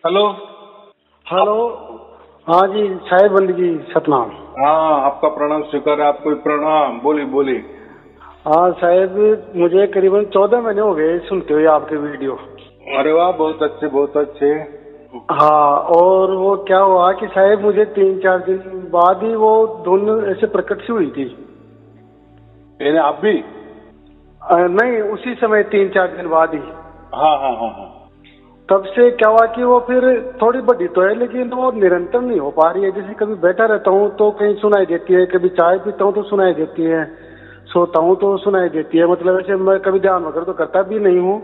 Hello. Hello. हाँ जी साहेब बंदगी सतनाम। हाँ, आपका प्रणाम स्वीकार है। आपको भी प्रणाम। बोली बोली। हाँ साहेब, मुझे करीबन 14 महीने हो गए सुनते हुए आपके वीडियो। अरे वाह, बहुत अच्छे बहुत अच्छे। हाँ, और वो क्या हुआ कि साहेब मुझे 3-4 दिन बाद ही वो दोनों ऐसे प्रकट सी हुई थी। यानी आप भी? नहीं, उसी समय 3-4 दिन बाद ही। हाँ हाँ हाँ हाँ। तब से क्या हुआ कि वो फिर थोड़ी बड़ी तो है लेकिन वो निरंतर नहीं हो पा रही है। जैसे कभी बैठा रहता हूँ तो कहीं सुनाई देती है, कभी चाय पीता हूँ तो सुनाई देती है, सोता हूँ तो सुनाई देती है। मतलब ऐसे मैं कभी ध्यान वगैरह तो करता भी नहीं हूँ,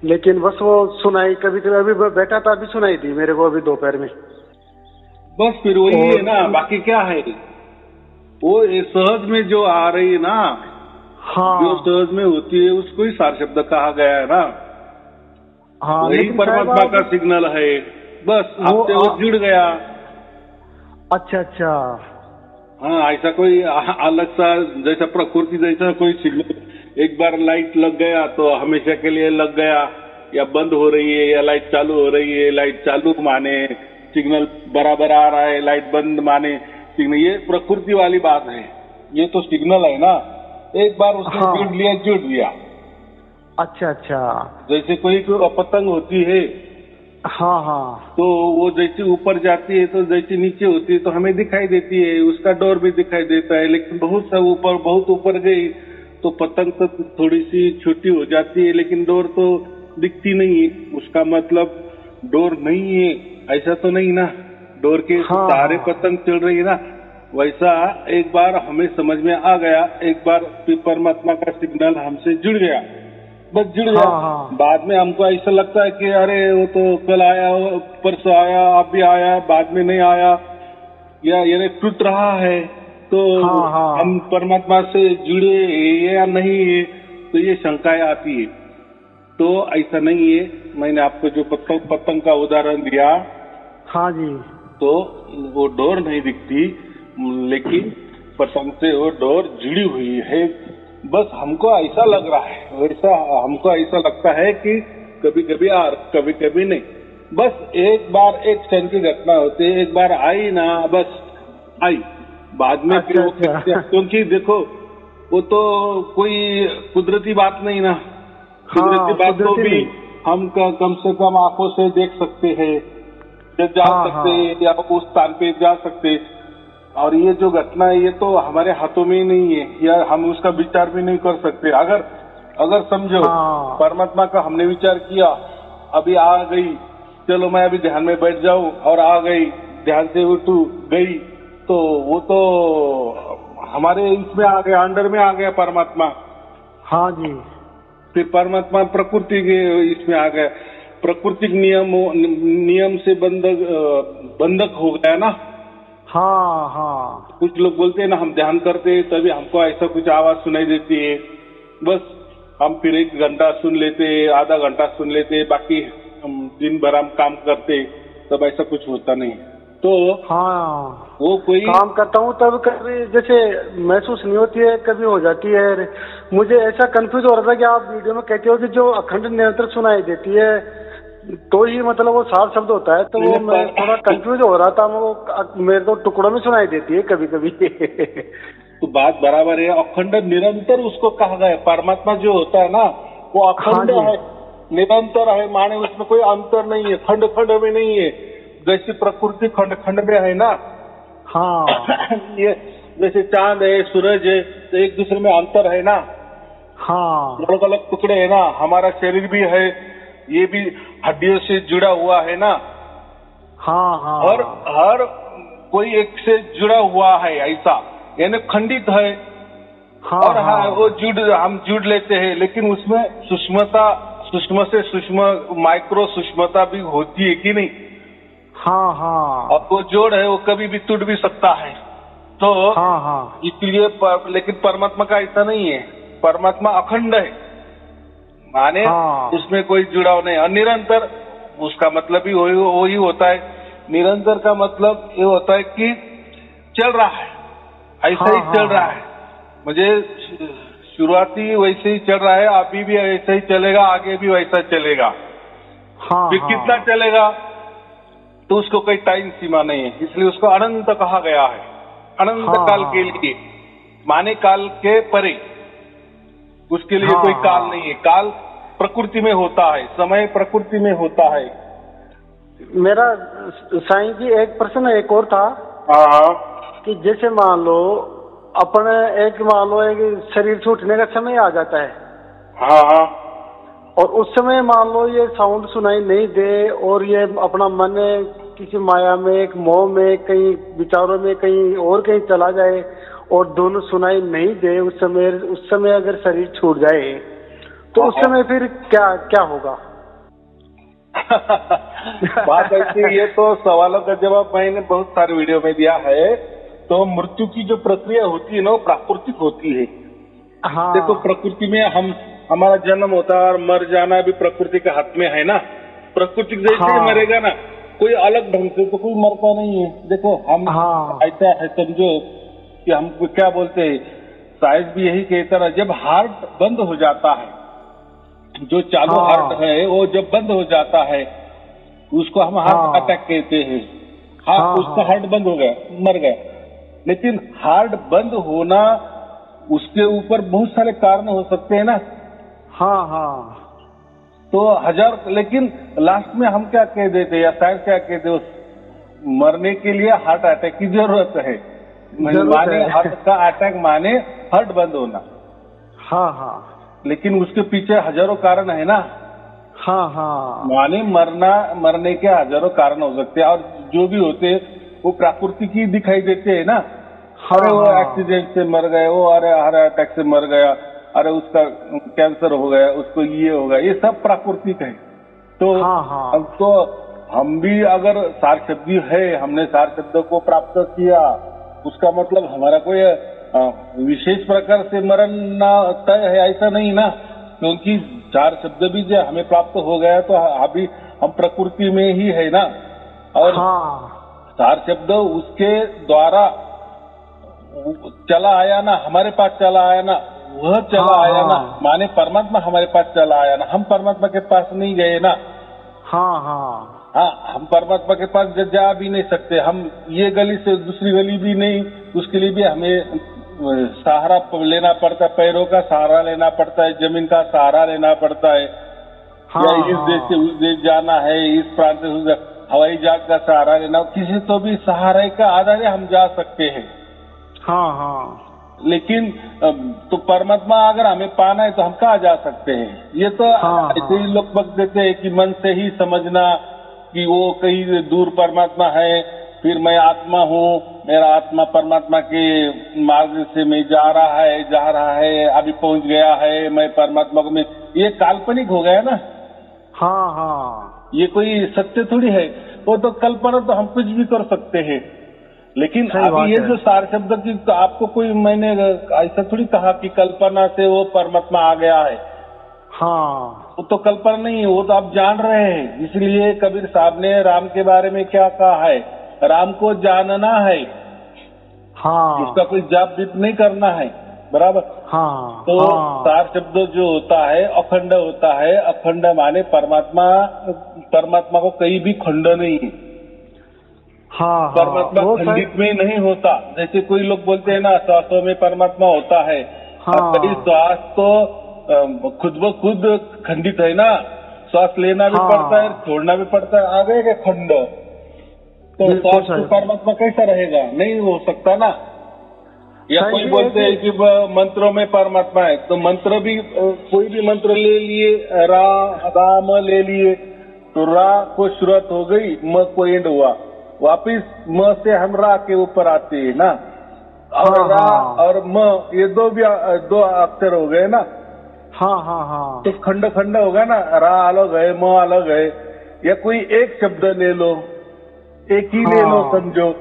लेकिन बस वो सुनाई कभी कभी। अभी मैं बैठा था, अभी सुनाई दी मेरे को, अभी दोपहर में। बस फिर वही है और ना, बाकी क्या है। वो ये सहज में जो आ रही है ना, जो हाँ सहज में होती है उसको ही सार शब्द कहा गया है ना। हाँ, वही लेकिन साहब परमात्मा आप का सिग्नल है। बस वो आपसे वो जुड़ गया। अच्छा अच्छा। हाँ, ऐसा कोई अलग सा जैसा प्रकृति जैसा कोई सिग्नल। एक बार लाइट लग गया तो हमेशा के लिए लग गया, या बंद हो रही है या लाइट चालू हो रही है। लाइट चालू माने सिग्नल बराबर आ रहा है, लाइट बंद माने सिग्नल। ये प्रकृति वाली बात है। ये तो सिग्नल है ना। एक बार उसने हाँ जुड़ लिया। अच्छा अच्छा। जैसे कोई तो पतंग होती है, हाँ हाँ तो वो जैसे ऊपर जाती है तो जैसे नीचे होती है तो हमें दिखाई देती है, उसका डोर भी दिखाई देता है। लेकिन बहुत ऊपर गई तो पतंग तो थोड़ी सी छोटी हो जाती है, लेकिन डोर तो दिखती नहीं है। उसका मतलब डोर नहीं है ऐसा तो नहीं ना। डोर के हाँ सहारे हाँ पतंग चल रही है ना। वैसा एक बार हमें समझ में आ गया, एक बार परमात्मा का सिग्नल हमसे जुड़ गया, बस जुड़ गया। हाँ हाँ बाद में हमको ऐसा लगता है कि अरे वो तो कल आया, परसों आया, अब भी आया, बाद में नहीं आया, या ये टूट रहा है। तो हाँ हम हाँ परमात्मा से जुड़े या नहीं है, तो ये शंकाएं आती है। तो ऐसा नहीं है। मैंने आपको जो पतंग का उदाहरण दिया, हाँ जी। तो वो डोर नहीं दिखती, लेकिन पतंग से वो डोर जुड़ी हुई है। बस हमको ऐसा लग रहा है, वैसा हमको ऐसा लगता है कि कभी कभी कभी कभी नहीं। बस एक बार एक क्षण की घटना होती है, एक बार आई ना, बस आई। बाद में फिर अच्छा वो अच्छा। क्योंकि देखो, वो तो कोई कुदरती बात नहीं ना। कुदरती हाँ बात को कुदरती भी नहीं। हम कम से कम आंखों से देख सकते हैं, जा हाँ सकते हाँ हैं, या उस स्थान पे जा सकते हैं। और ये जो घटना है ये तो हमारे हाथों में ही नहीं है, या हम उसका विचार भी नहीं कर सकते। अगर अगर समझो हाँ परमात्मा का हमने विचार किया, अभी आ गई, चलो मैं अभी ध्यान में बैठ जाऊं, और आ गई, ध्यान से उठू, गई, तो वो तो हमारे इसमें आ गया, अंडर में आ गया परमात्मा। हाँ जी। फिर परमात्मा प्रकृति के इसमें आ गया, प्राकृतिक नियम से बंधक हो गया ना। हाँ हाँ कुछ लोग बोलते हैं ना, हम ध्यान करते हैं तभी हमको ऐसा कुछ आवाज सुनाई देती है। बस हम फिर 1 घंटा सुन लेते, आधा घंटा सुन लेते, बाकी हम दिन भर हम काम करते, तब ऐसा कुछ होता नहीं। तो हाँ। वो कोई काम करता हूँ तब कभी जैसे महसूस नहीं होती है, कभी हो जाती है। मुझे ऐसा कंफ्यूज हो रहा था कि आप वीडियो में कहते हो कि जो अखंड निरंतर सुनाई देती है तो ही मतलब वो सार शब्द होता है, तो वो मैं थोड़ा कंफ्यूज हो रहा था। वो मेरे तो टुकड़ों में सुनाई देती है कभी कभी। तो बात बराबर है। अखंड निरंतर उसको कहा गया। परमात्मा जो होता है ना, वो हाँ अखंड जी। है, निरंतर है, माने उसमें कोई अंतर नहीं है, खंड खंड में नहीं है। जैसी प्रकृति खंड खंड में है ना, हाँ ये जैसे चांद है, सूरज है, तो एक दूसरे में अंतर है ना, हाँ अलग अलग टुकड़े है ना। हमारा शरीर भी है, ये भी हड्डियों से जुड़ा हुआ है ना। हाँ और हाँ हर कोई एक से जुड़ा हुआ है ऐसा, यानी खंडित है। हाँ और हाँ, वो हाँ हम जुड़ लेते हैं, लेकिन उसमें सूक्ष्मता, सूक्ष्म से सूक्ष्म माइक्रो सूक्ष्मता भी होती है कि नहीं। हाँ हाँ और वो जोड़ है, वो कभी भी टूट भी सकता है। तो हाँ हाँ इसलिए लेकिन परमात्मा का ऐसा नहीं है। परमात्मा अखंड है, माने हाँ उसमें कोई जुड़ाव नहीं। और निरंतर, उसका मतलब ही वही होता है। निरंतर का मतलब ये होता है कि चल रहा है, ऐसा ही हाँ चल रहा हाँ है। मुझे शुरुआती वैसे ही चल रहा है, अभी भी ऐसा ही चलेगा, आगे भी वैसा चलेगा। हाँ फिर हाँ कितना चलेगा, तो उसको कोई टाइम सीमा नहीं है, इसलिए उसको अनंत कहा गया है। अनंत हाँ, काल हाँ, के लिए, माने काल के परे, उसके लिए हाँ, कोई काल हाँ। नहीं है। काल प्रकृति में होता है, समय प्रकृति में होता है। मेरा साईं जी एक प्रश्न एक और था हाँ हाँ कि जैसे मान लो अपने एक मान लो एक शरीर छूटने का समय आ जाता है हाँ हाँ और उस समय मान लो ये साउंड सुनाई नहीं दे और ये अपना मन किसी माया में एक मोह में कहीं विचारों में कहीं और कहीं चला जाए और दोनों सुनाई नहीं दे, उस समय अगर शरीर छूट जाए तो उस समय फिर क्या क्या होगा? बात ऐसी, ये तो सवालों का जवाब मैंने बहुत सारे वीडियो में दिया है। तो मृत्यु की जो प्रक्रिया होती है ना, वो प्राकृतिक होती है। हाँ देखो, प्रकृति में हमारा जन्म होता है और मर जाना भी प्रकृति के हाथ में है ना। प्रकृति जैसे ही मरेगा ना, कोई अलग ढंग से तो कोई मरता नहीं है। देखो हम ऐसा है, समझो कि हम क्या बोलते हैं, साइंस भी यही कहता है, जब हार्ट बंद हो जाता है, जो चालू हार्ट है वो जब बंद हो जाता है, उसको हम हार्ट अटैक कहते हैं। उसका हार्ट बंद हो गया, मर गया। लेकिन हार्ट बंद होना, उसके ऊपर बहुत सारे कारण हो सकते हैं ना। हाँ हाँ तो हजार, लेकिन लास्ट में हम क्या कह देते, या साइंस क्या कहते, उस मरने के लिए हार्ट अटैक की जरूरत है। माने हार्ट का अटैक माने हार्ट बंद होना। हाँ हाँ लेकिन उसके पीछे हजारों कारण है ना। हाँ हाँ माने मरने के हजारों कारण हो सकते हैं, और जो भी होते हैं वो प्राकृतिक ही दिखाई देते हैं ना। अरे वो एक्सीडेंट से मर गए, वो अरे हार्ट अटैक से मर गया, अरे उसका कैंसर हो गया, उसको ये हो गया, ये सब प्राकृतिक है। तो हम भी अगर सार शब्दी है, हमने सार शब्द को प्राप्त किया, उसका मतलब हमारा कोई विशेष प्रकार से मरण ना तय है, ऐसा नहीं ना। क्योंकि चार शब्द भी जो हमें प्राप्त हो गया तो अभी हम प्रकृति में ही है ना। और चार शब्द उसके द्वारा चला आया ना, हमारे पास चला आया ना, वह चला आया ना, माने परमात्मा हमारे पास चला आया ना। हम परमात्मा के पास नहीं गए ना। हम परमात्मा के पास जा भी नहीं सकते। हम ये गली से दूसरी गली भी नहीं, उसके लिए भी हमें सहारा लेना पड़ता है, पैरों का सहारा लेना पड़ता है, जमीन का सहारा लेना पड़ता है। या इस देश से उस देश जाना है, इस प्रांत से उस, हवाई जहाज का सहारा लेना, किसी तो भी सहारे का आधार हम जा सकते हैं। लेकिन तो परमात्मा अगर हमें पाना है तो हम कहाँ जा सकते हैं? ये तो ऐसे ही लोग बक देते हैं कि मन से ही समझना कि वो कहीं दूर परमात्मा है, फिर मैं आत्मा हूँ, मेरा आत्मा परमात्मा के मार्ग से मैं जा रहा है, अभी पहुंच गया है, मैं परमात्मा को मैं, ये काल्पनिक हो गया ना। ये कोई सत्य थोड़ी है। वो तो कल्पना तो हम कुछ भी कर सकते हैं। लेकिन अभी ये जो सार शब्द की, तो आपको कोई, मैंने ऐसा थोड़ी कहा कि कल्पना से वो परमात्मा आ गया है। वो तो कल्पना नहीं है, वो तो आप जान रहे हैं। इसलिए कबीर साहब ने राम के बारे में क्या कहा है, राम को जानना है, उसका कोई जाप बीप नहीं करना है, बराबर। तो सार शब्द जो होता है अखंड होता है। अखंड माने परमात्मा को कहीं भी खंड नहीं है। परमात्मा खंडित में नहीं होता। जैसे कोई लोग बोलते हैं ना, श्वासों में परमात्मा होता है। कई श्वास तो खुद ब खुद खंडित है ना। श्वास लेना भी पड़ता है, छोड़ना भी पड़ता है, आ गए क्या खंड? तो श्वास में परमात्मा कैसा रहेगा? नहीं हो सकता ना। या कोई बोलते हैं कि मंत्रों में परमात्मा है, तो मंत्र भी कोई भी मंत्र ले लिए, राम ले लिए, तो रा को शुरुआत हो गई, म को एंड हुआ, वापिस म से हम रा के ऊपर आते हैं ना। और रा और म, ये दो अक्षर हो गए ना। तो खंड खंड होगा ना, रा अलग है, म अलग है। या कोई एक शब्द ले लो, एक ही ले लो समझो,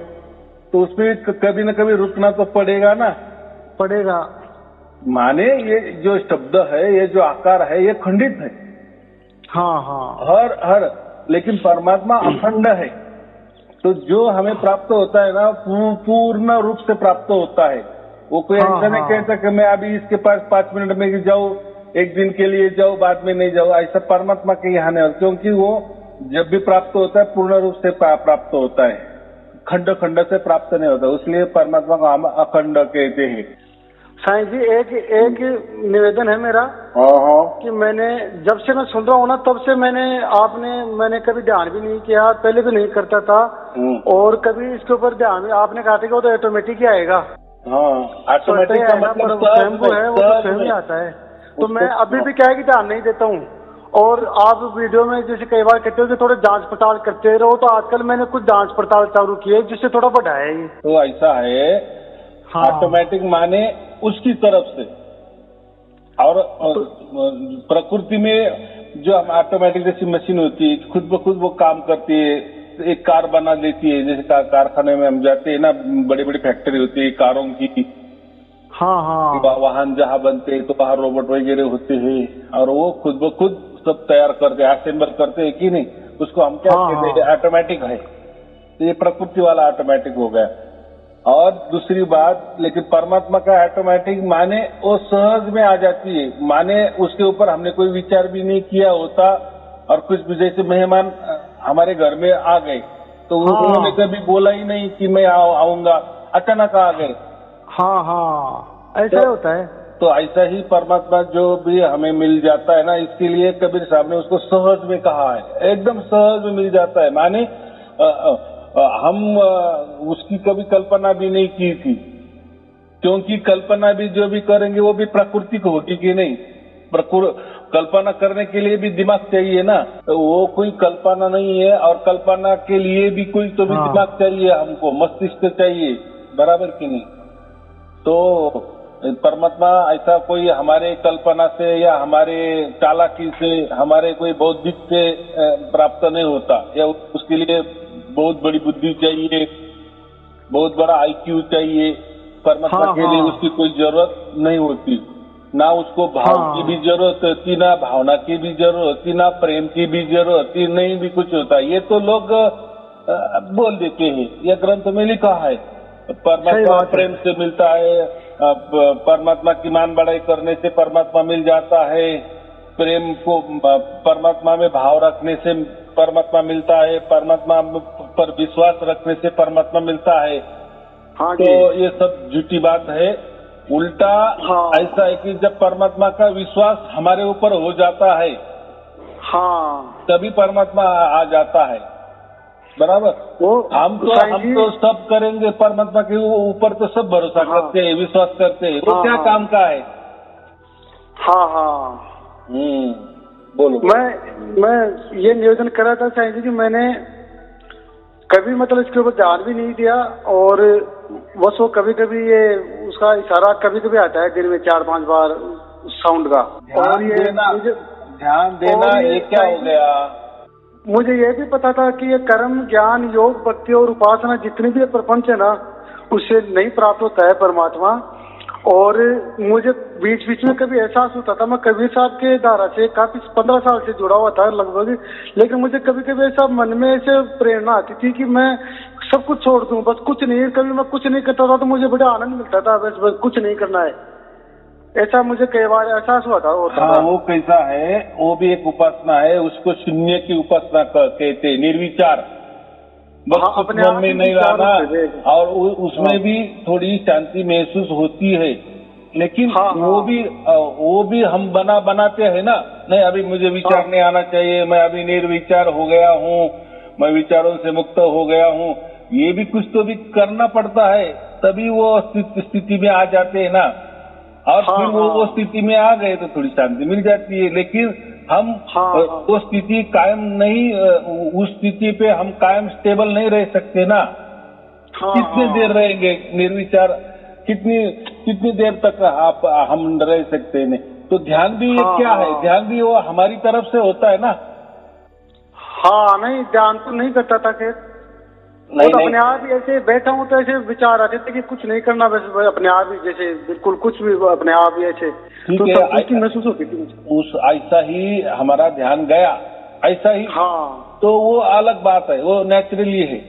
तो उसमें कभी न कभी रुकना तो पड़ेगा ना। माने ये जो शब्द है, ये जो आकार है, ये खंडित है। हर लेकिन परमात्मा अखंड है। तो जो हमें प्राप्त होता है ना, पूर्ण रूप से प्राप्त होता है। वो कोई ऐसा नहीं कहता कि मैं अभी इसके पास 5 मिनट में जाऊं एक दिन के लिए जाओ बाद में नहीं जाओ, ऐसा परमात्मा के यहाँ नहीं होता, क्योंकि वो जब भी प्राप्त होता है पूर्ण रूप से प्राप्त होता है, खंड खंड से प्राप्त नहीं होता, इसलिए परमात्मा को हम अखंड कहते हैं। साईं जी एक निवेदन है मेरा कि मैंने जब से मैं सुन रहा हूँ ना तब से मैंने कभी ध्यान भी नहीं किया, पहले भी नहीं करता था, और कभी इसके ऊपर ध्यान भी, आपने कहा था कि वो तो ऑटोमेटिक ही आएगा। ऑटोमेटिक का मतलब स्वयं को है, वो तो स्वयं ही आता है। तो मैं अभी भी क्या है कि ध्यान नहीं देता हूँ, और आप वीडियो में जैसे कई बार कहते हो कि थोड़े जांच पड़ताल करते रहो, तो आजकल मैंने कुछ जांच पड़ताल चालू की है जिससे थोड़ा बढ़ाया है। तो ऐसा है, ऑटोमेटिक माने उसकी तरफ से, और प्रकृति में जो ऑटोमेटिक जैसी मशीन होती है खुद ब खुद वो काम करती है, एक कार बना देती है, जैसे कारखाने में हम जाते हैं ना, बड़ी बड़ी फैक्ट्री होती है कारों की, वाहन जहाँ बनते हैं तो वहाँ रोबोट वगैरह होते हैं, और वो खुद ब खुद सब तैयार करते हैं, असेंबल करते हैं कि नहीं, उसको हम क्या कहते हैं, ऑटोमेटिक है। तो ये प्रकृति वाला ऑटोमेटिक हो गया। और दूसरी बात, लेकिन परमात्मा का ऑटोमेटिक माने वो सहज में आ जाती है, माने उसके ऊपर हमने कोई विचार भी नहीं किया होता, और कुछ भी जैसे मेहमान हमारे घर में आ गए तो उन्होंने कभी बोला ही नहीं कि मैं आऊंगा, अचानक आ गए। ऐसा होता है। तो ऐसा ही परमात्मा जो भी हमें मिल जाता है ना, इसके लिए कबीर साहब ने उसको सहज में कहा है, एकदम सहज में मिल जाता है, माने हम उसकी कभी कल्पना भी नहीं की थी, क्योंकि कल्पना भी जो भी करेंगे वो भी प्राकृतिक होगी कि नहीं, कल्पना करने के लिए भी दिमाग चाहिए ना, तो वो कोई कल्पना नहीं है, और कल्पना के लिए भी कोई तो भी दिमाग चाहिए, हमको मस्तिष्क चाहिए, बराबर कि नहीं। तो परमात्मा ऐसा कोई हमारे कल्पना से या हमारे चालाकी से, हमारे कोई बौद्धिक से प्राप्त नहीं होता, या उसके लिए बहुत बड़ी बुद्धि चाहिए, बहुत बड़ा IQ चाहिए। परमात्मा के लिए उसकी कोई जरूरत नहीं होती, ना उसको भाव की भी जरूरत होती, ना भावना की भी जरूरत होती, ना प्रेम की भी जरूरत होती, नहीं भी कुछ होता। ये तो लोग बोल देते हैं, यह ग्रंथ में लिखा है, परमात्मा प्रेम से मिलता है, परमात्मा की मान बढ़ाई करने से परमात्मा मिल जाता है, प्रेम को परमात्मा में भाव रखने से परमात्मा मिलता है, परमात्मा पर विश्वास रखने से परमात्मा मिलता है। तो ये सब झूठी बात है। उल्टा ऐसा है कि जब परमात्मा का विश्वास हमारे ऊपर हो जाता है, तभी परमात्मा आ जाता है, बराबर। हम तो सब करेंगे, परमात्मा के ऊपर तो सब भरोसा करते हैं, विश्वास करते हैं, वो क्या काम का है। बोलो। मैं ये निवेदन कर रहा था साईं जी कि मैंने कभी मतलब इसके ऊपर ध्यान भी नहीं दिया, और बस वो कभी कभी ये उसका इशारा कभी कभी आता है दिन में 4-5 बार साउंड का, और ये ध्यान देना ये क्या हो गया। मुझे ये भी पता था कि ये कर्म, ज्ञान, योग, भक्ति और उपासना जितनी भी प्रपंच है ना, उससे नहीं प्राप्त होता है परमात्मा। और मुझे बीच बीच में कभी एहसास होता था, मैं कबीर साहब के धारा से काफी 15 साल से जुड़ा हुआ था लगभग, लेकिन मुझे कभी कभी ऐसा मन में ऐसे प्रेरणा आती थी कि मैं सब कुछ छोड़ दूं, बस कुछ नहीं। कभी मैं कुछ नहीं करता था तो मुझे बड़ा आनंद मिलता था, बस कुछ नहीं करना है, ऐसा मुझे कई बार एहसास हुआ था। वो कैसा है, वो भी एक उपासना है, उसको शून्य की उपासना कहते, निर्विचार, बस अपने मन में नहीं रहना, और उसमें भी थोड़ी शांति महसूस होती है, लेकिन वो भी हम बनाते हैं ना, नहीं अभी मुझे विचार नहीं आना चाहिए, मैं अभी निर्विचार हो गया हूँ, मैं विचारों से मुक्त हो गया हूँ, ये भी कुछ तो भी करना पड़ता है, तभी वो स्थिति में आ जाते हैं ना। और फिर वो स्थिति में आ गए तो थोड़ी शांति मिल जाती है, लेकिन हम वो स्थिति कायम नहीं, उस स्थिति पे हम कायम स्टेबल नहीं रह सकते ना। कितनी देर रहेंगे निर्विचार, कितनी देर तक हम रह सकते हैं। तो ध्यान भी क्या है, ध्यान भी वो हमारी तरफ से होता है ना। नहीं ध्यान तो नहीं करता था, खैर तो अपने आप ही ऐसे बैठा हूँ तो ऐसे विचार आते थे कि कुछ नहीं करना, बस अपने आप ही जैसे बिल्कुल कुछ भी अपने आप ही ऐसे, तो सब महसूस होती थी उस ऐसा ही हमारा ध्यान गया, ऐसा ही। तो वो अलग बात है, वो नेचुरली है,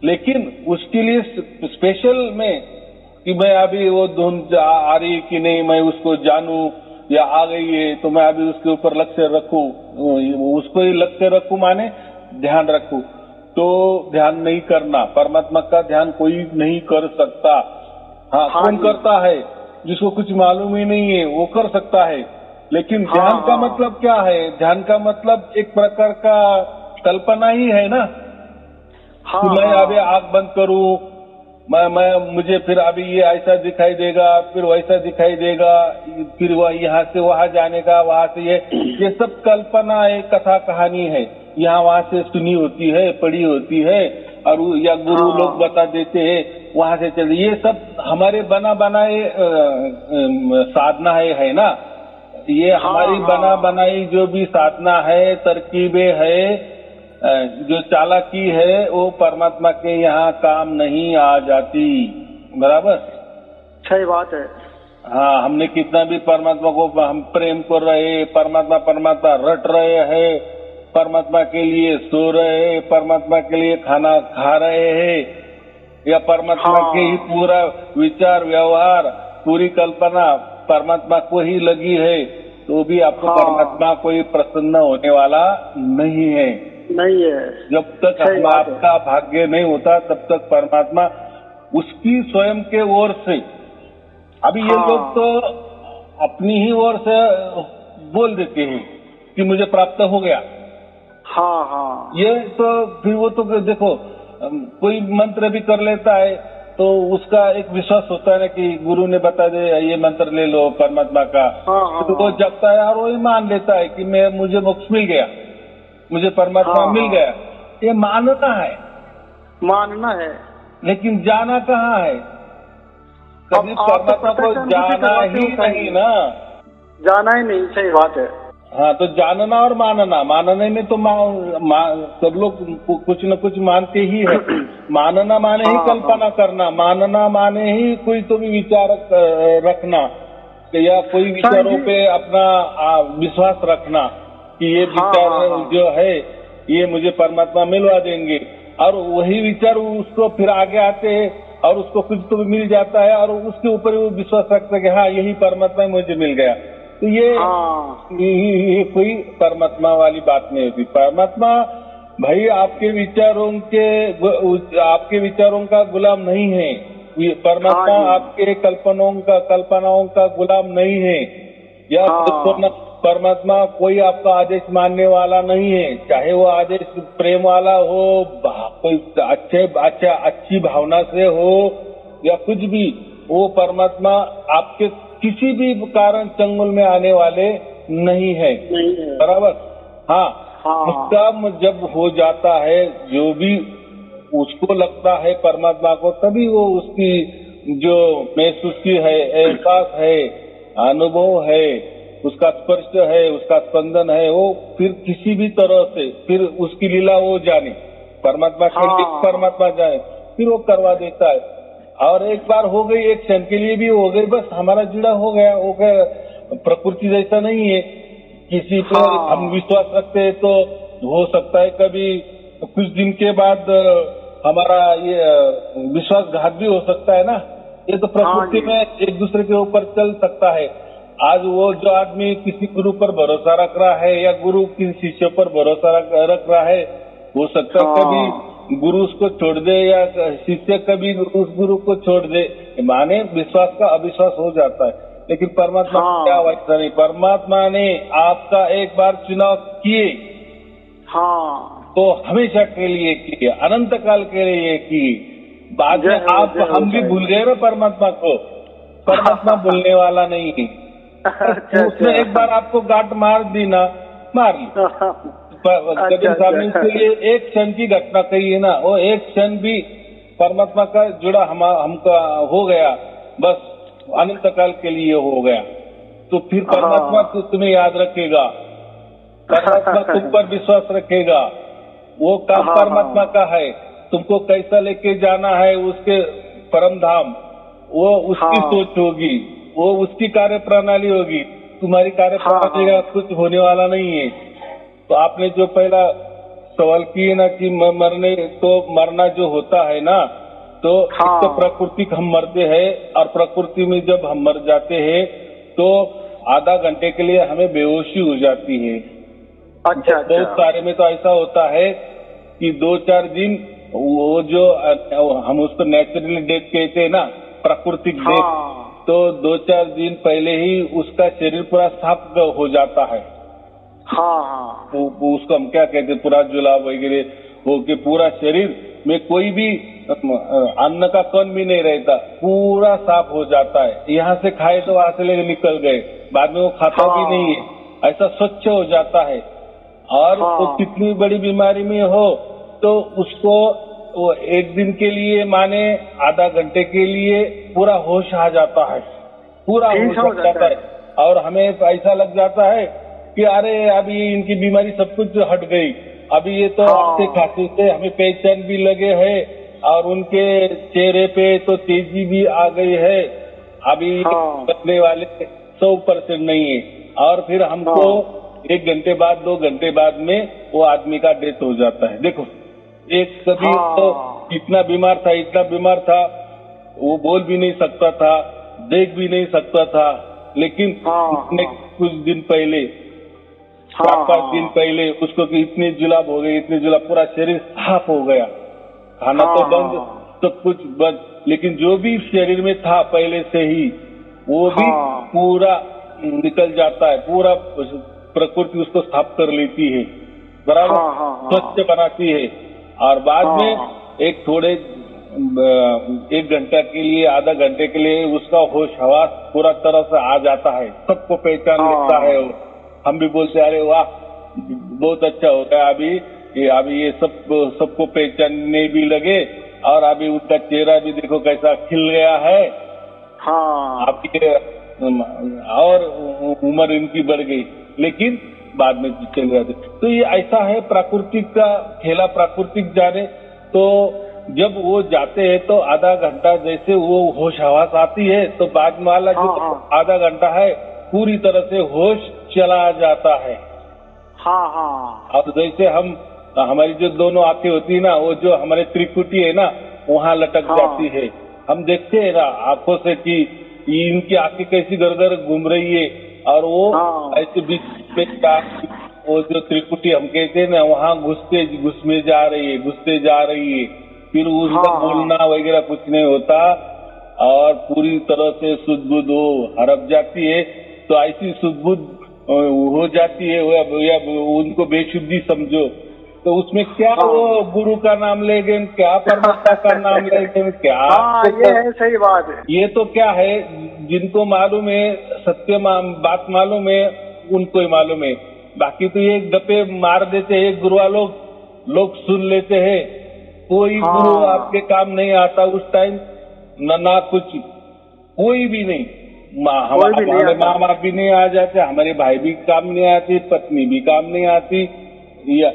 लेकिन उसके लिए स्पेशल में कि मैं अभी वो धुन आ रही कि नहीं, मैं उसको जानूं या आ गई है तो मैं अभी उसके ऊपर लक्ष्य रखूं, उसको ही लक्ष्य रखूं माने ध्यान रखूं, तो ध्यान नहीं करना। परमात्मा का ध्यान कोई नहीं कर सकता। हाँ, कौन करता है? जिसको कुछ मालूम ही नहीं है वो कर सकता है। लेकिन ध्यान का मतलब क्या है? ध्यान का मतलब एक प्रकार का कल्पना ही है ना। कि मैं अभी आंख बंद करूं, मुझे फिर अभी ये ऐसा दिखाई देगा, फिर वैसा दिखाई देगा, फिर वह यहाँ से वहां जाने का, वहां से ये सब कल्पना है, कथा कहानी है। यहाँ वहां से सुनी होती है, पढ़ी होती है, और या गुरु लोग बता देते हैं, वहां से चले। ये सब हमारे बना बनाए साधना है ना। ये हमारी बना बनाई जो भी साधना है, तरकीबें है, जो चालाकी है, वो परमात्मा के यहाँ काम नहीं आ जाती। बराबर, सही बात है। हाँ, हमने कितना भी परमात्मा को हम प्रेम कर रहे, परमात्मा रट रहे हैं, परमात्मा के लिए सो रहे हैं, परमात्मा के लिए खाना खा रहे हैं, या परमात्मा के ही पूरा विचार व्यवहार, पूरी कल्पना परमात्मा को ही लगी है, तो भी आपको परमात्मा कोई प्रसन्न होने वाला नहीं है। जब तक आपका भाग्य नहीं होता तब तक परमात्मा उसकी स्वयं के ओर से, अभी ये लोग तो अपनी ही ओर से बोल देते हैं कि मुझे प्राप्त हो गया। ये तो फिर वो तो देखो, कोई मंत्र भी कर लेता है तो उसका एक विश्वास होता है ना कि गुरु ने बता दे ये मंत्र ले लो परमात्मा का, तो वो जपता है और वही मान लेता है कि मुझे मोक्ष मिल गया, मुझे परमात्मा मिल गया। ये मानना है, लेकिन जाना कहाँ है? कभी परमात्मा को जाना ही नहीं ना, जाना ही नहीं। सही बात है। हाँ, तो जानना और मानने में तो सब लोग कुछ न कुछ मानते ही है। मानना माने ही कल्पना करना, मानना माने ही कोई तो भी विचार रखना, या कोई विचारों पे अपना विश्वास रखना कि ये विचार जो है ये मुझे परमात्मा मिलवा देंगे, और वही विचार उसको फिर आगे आते हैं और उसको कुछ तो भी मिल जाता है, और उसके ऊपर वो विश्वास रखता है कि हाँ यही परमात्मा मुझे मिल गया। तो ये कोई परमात्मा वाली बात नहीं होती। परमात्मा भाई आपके विचारों का गुलाम नहीं है। परमात्मा आपके कल्पनाओं का गुलाम नहीं है, या परमात्मा कोई आपका आदेश मानने वाला नहीं है, चाहे वो आदेश प्रेम वाला हो, कोई अच्छी भावना से हो, या कुछ भी, वो परमात्मा आपके किसी भी कारण चंगुल में आने वाले नहीं है। बराबर। हाँ, जब हो जाता है, जो भी उसको लगता है परमात्मा को, तभी वो उसकी जो महसूस है, एहसास है, अनुभव है, उसका स्पर्श है, उसका स्पंदन है, वो फिर किसी भी तरह से फिर उसकी लीला वो जाने, परमात्मा के लिए परमात्मा जाने, फिर वो करवा देता है। और एक बार हो गई, एक क्षण के लिए भी हो गई, बस हमारा जुड़ा हो गया। प्रकृति जैसा नहीं है, किसी पर हम विश्वास रखते हैं तो हो सकता है कभी कुछ दिन के बाद हमारा ये विश्वासघात भी हो सकता है ना। ये तो प्रकृति में एक दूसरे के ऊपर चल सकता है। आज वो जो आदमी किसी गुरु पर भरोसा रख रहा है, या गुरु किसी शिष्य पर भरोसा रख रहा है, हो सकता है कभी गुरु उसको छोड़ दे, या शिष्य कभी उस गुरु को छोड़ दे, माने विश्वास का अविश्वास हो जाता है। लेकिन परमात्मा क्या वैसा नहीं। परमात्मा ने आपका एक बार चुनाव किए, तो हमेशा के लिए किए, अनंत काल के लिए किए। बाद में हम भी भूल गए ना परमात्मा को। परमात्मा भूलने वाला नहीं है। उसने एक बार आपको गांठ मार दी ना, मार ली। कबीर साहब ने उसके लिए एक क्षण की घटना कही है ना, वो एक क्षण भी परमात्मा का जुड़ा हमका हो गया, बस अनंत काल के लिए हो गया। तो फिर परमात्मा तो तुम्हें याद रखेगा, परमात्मा तुम पर विश्वास रखेगा। वो काम परमात्मा का है, तुमको कैसा लेके जाना है उसके परम धाम, वो उसकी सोच होगी, वो उसकी कार्य प्रणाली होगी। तुम्हारी कार्य प्रणाली का कुछ होने वाला नहीं है। तो आपने जो पहला सवाल किए ना कि मरना जो होता है ना, तो एक तो प्रकृति हम मरते हैं, और प्रकृति में जब हम मर जाते हैं तो आधा घंटे के लिए हमें बेहोशी हो जाती है। अच्छा बहुत अच्छा। सारे में तो ऐसा होता है कि 2-4 दिन वो जो हम उसको नेचुरली डेथ कहते हैं ना, प्राकृतिक डेथ, हाँ तो 2-4 दिन पहले ही उसका शरीर पूरा साफ हो जाता है। हाँ हाँ। उसको हम क्या कहते हैं, पूरा जुलाब वगैरह हो के पूरा शरीर में कोई भी अन्न का कण भी नहीं रहता, पूरा साफ हो जाता है। यहाँ से खाए तो वहां से लेकर निकल गए, बाद में वो खाता भी नहीं है, ऐसा स्वच्छ हो जाता है। और तो कितनी बड़ी बीमारी में हो तो उसको वो एक दिन के लिए माने आधा घंटे के लिए पूरा होश आ जाता है, पूरा होश आ जाता है। और हमें ऐसा लग जाता है कि अरे अभी इनकी बीमारी सब कुछ हट गई, अभी ये तो अच्छे खासे से हमें पहचान भी लगे है और उनके चेहरे पे तो तेजी भी आ गई है, अभी बचने वाले 100% नहीं है। और फिर हमको 1 घंटे बाद 2 घंटे बाद में वो आदमी का डेथ हो जाता है। देखो, एक कभी तो इतना बीमार था, वो बोल भी नहीं सकता था, देख भी नहीं सकता था, लेकिन कुछ दिन पहले 4-5 दिन पहले उसको इतने जुलाब हो गए, इतने जुलाब, पूरा शरीर साफ हो गया, खाना तो बंद, सब कुछ बंद, लेकिन जो भी शरीर में था पहले से ही वो भी पूरा निकल जाता है, पूरा प्रकृति उसको साफ कर लेती है, बराबर स्वच्छ बनाती है। और बाद में एक थोड़े 1 घंटा के लिए, आधा घंटे के लिए उसका होश हवास पूरा तरह से आ जाता है, सबको पहचान लेता है। हम भी बोलते अरे वाह बहुत अच्छा हो गया, अभी ये सबको पहचानने भी लगे, और अभी उनका चेहरा भी देखो कैसा खिल गया है। अभी और उम्र इनकी बढ़ गई, लेकिन बाद में चले जाते। तो ये ऐसा है, प्राकृतिक का खेला प्राकृतिक जाने। तो जब वो जाते हैं तो आधा घंटा जैसे वो होश हवास आती है, तो बाद में वाला जो आधा घंटा है पूरी तरह से होश चला जाता है। अब जैसे हमारी जो दोनों आंखें होती है ना, वो जो हमारे त्रिकुटी है ना, वहाँ लटक जाती है। हम देखते हैं ना आंखों से कि इनकी आंखें कैसी दर घूम रही है, और वो ऐसे बीच में वो जो त्रिकुटी हम कहते हैं ना, वहाँ घुसते जा रही है। फिर उसका बोलना वगैरह कुछ नहीं होता, और पूरी तरह से सुध-बुध वो हड़प जाती है। तो ऐसी सुध-बुध हो जाती है, या उनको बेशुद्धि समझो, तो उसमें क्या वो गुरु का नाम लेंगे, क्या परमात्मा का नाम लेंगे, क्या ये है, सही बात है। ये तो क्या है, जिनको मालूम है सत्य बात मालूम है उनको ही मालूम है, बाकी तो ये गप्पे मार देते हैं गुरुआ लोग सुन लेते हैं। कोई गुरु आपके काम नहीं आता उस टाइम, ना कुछ, कोई भी नहीं। हमारे माँ बाप भी नहीं आ जाते, हमारे भाई भी काम नहीं आती, पत्नी भी काम नहीं आती, या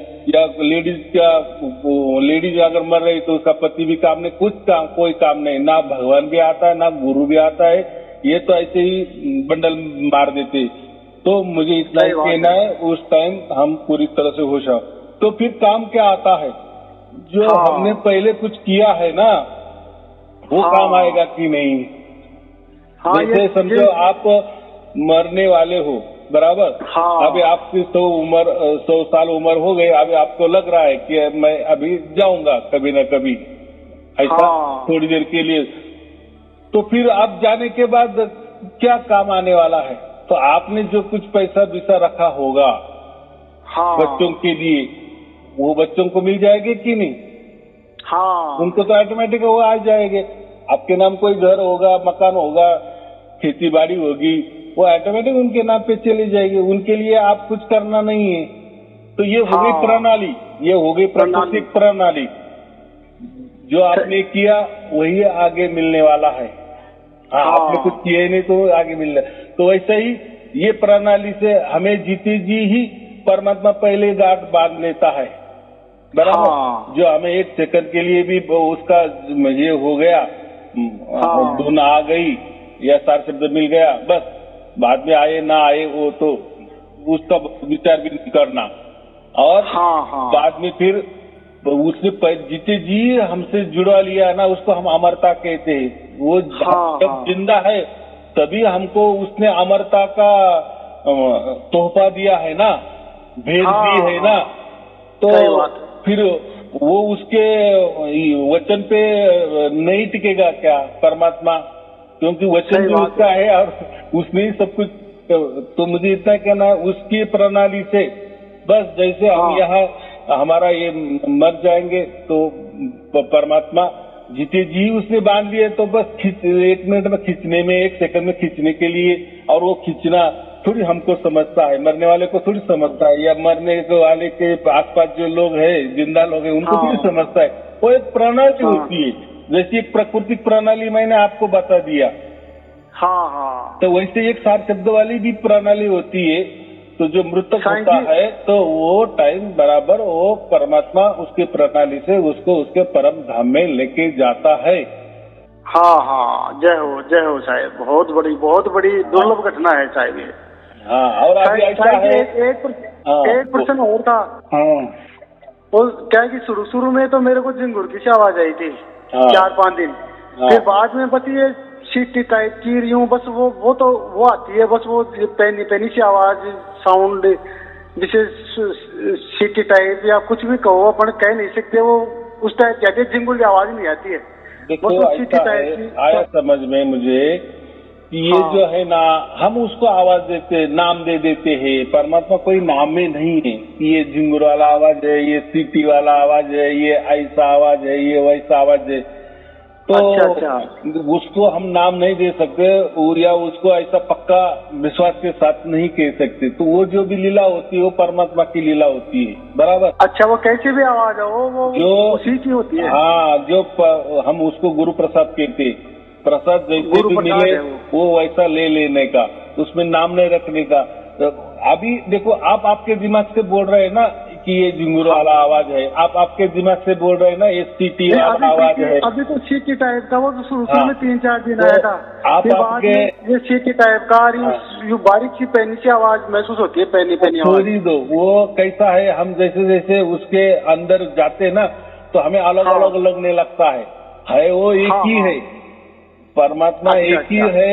लेडीज अगर मर रही तो उसका पति भी काम नहीं, कोई काम नहीं, ना भगवान भी आता है ना गुरु भी आता है, ये तो ऐसे ही बंडल मार देते। तो मुझे इतना ही कहना है, उस टाइम हम पूरी तरह से होश आओ। तो फिर काम क्या आता है, जो हमने पहले कुछ किया है ना, वो काम आएगा कि नहीं। जैसे समझो आप मरने वाले हो, बराबर, अभी आपकी 100 साल उम्र हो गई, अभी आपको लग रहा है कि मैं अभी जाऊंगा कभी न कभी, ऐसा थोड़ी देर के लिए। तो फिर आप जाने के बाद क्या काम आने वाला है, तो आपने जो कुछ पैसा विसा रखा होगा बच्चों के लिए, वो बच्चों को मिल जाएंगे कि नहीं। उनको तो ऑटोमेटिक वो आ जाएंगे। आपके नाम कोई घर होगा, मकान होगा, खेती बाड़ी होगी, वो ऑटोमेटिक उनके नाम पे चली जाएगी, उनके लिए आप कुछ करना नहीं है। तो ये हो गई प्रणाली, ये हो गई प्राकृतिक प्रणाली। जो आपने किया वही आगे मिलने वाला है। आपने कुछ किया ही नहीं तो आगे मिलना। तो वैसे ही ये प्रणाली से हमें जीते जी ही परमात्मा पहले गांठ बांध लेता है, बराबर। जो हमें 1 सेकंड के लिए भी उसका ये हो गया, धुन आ गई या 4 शब्द मिल गया, बस बाद में आए ना आए वो तो उसका विचार भी नहीं करना। और बाद में फिर उसने जीते जी हमसे जुड़ा लिया ना, उसको हम अमरता कहते हैं। वो जब जिंदा है तभी हमको उसने अमरता का तोहफा दिया है ना, भेद दी है ना। तो फिर वो उसके वचन पे नहीं टिकेगा क्या परमात्मा? क्योंकि वचन भी उसका है और उसने ही सब कुछ। तो मुझे इतना कहना, उसकी प्रणाली से बस जैसे हम यहाँ हमारा ये मर जाएंगे तो परमात्मा जीते जी उसने बांध लिए, तो बस 1 मिनट में खींचने में, 1 सेकंड में खींचने के लिए, और वो खींचना थोड़ी हमको समझता है, मरने वाले को थोड़ी समझता है, या मरने वाले के आसपास जो लोग हैं, जिंदा लोग हैं, उनको थोड़ी समझता है। वो एक प्रणाली होती है, जैसी एक प्राकृतिक प्रणाली मैंने आपको बता दिया। हाँ। तो वैसे एक 4 शब्द वाली भी प्रणाली होती है। तो जो मृतक होता है तो वो टाइम बराबर वो परमात्मा उसके प्रणाली से उसको उसके परम धाम में लेके जाता है। हाँ, जय हो साहब। बहुत बड़ी दुर्लभ घटना है साहब ये। हाँ, और अभी ऐसा है एक प्रश्न और था। वो क्या है कि शुरू में तो मेरे को झिंगुर की सी आवाज आई थी 4-5 दिन, फिर बाद में बस ये सीटी टाइप की यूं बस वो आती है, बस वो पैनी सी आवाज, साउंड, जिसे सीटी टाइप या कुछ भी कहो, अपन कह नहीं सकते, वो उस टाइप कहते झिंगुर की आवाज नहीं आती है। देखो ऐसा है, आया समझ में मुझे कि ये जो है ना, हम उसको आवाज देते, नाम दे देते हैं। परमात्मा कोई नाम में नहीं है कि ये झिंगुर वाला आवाज है, ये सीटी वाला आवाज है, ये ऐसा आवाज है, ये वैसा आवाज है। तो उसको हम नाम नहीं दे सकते, और या उसको ऐसा पक्का विश्वास के साथ नहीं कह सकते। तो वो जो भी लीला होती है वो परमात्मा की लीला होती है, बराबर। अच्छा, वो कैसी भी आवाज है वो जो उसी की होती है। हाँ, जो हम उसको गुरु प्रसाद कहते, प्रसाद जैसे भी मिले वो वैसा ले लेने का, उसमें नाम नहीं रखने का। अभी देखो, आप आपके दिमाग से बोल रहे हैं ना कि ये झिंगुर वाला आवाज है, आप आपके दिमाग से बोल रहे हैं ना ये सीटी वाला आवाज है। अभी तो सीटी टाइप का वो तो शुरू में 3-4 दिन आया था, आप आपके ये सीटी टाइप का यू बारीक सी पैनी सी आवाज महसूस होती है, पैनी छोड़ी दो। वो कैसा है, हम जैसे जैसे उसके अंदर जाते ना तो हमें अलग अलग लगने लगता है वो एक ही है, परमात्मा एक ही है,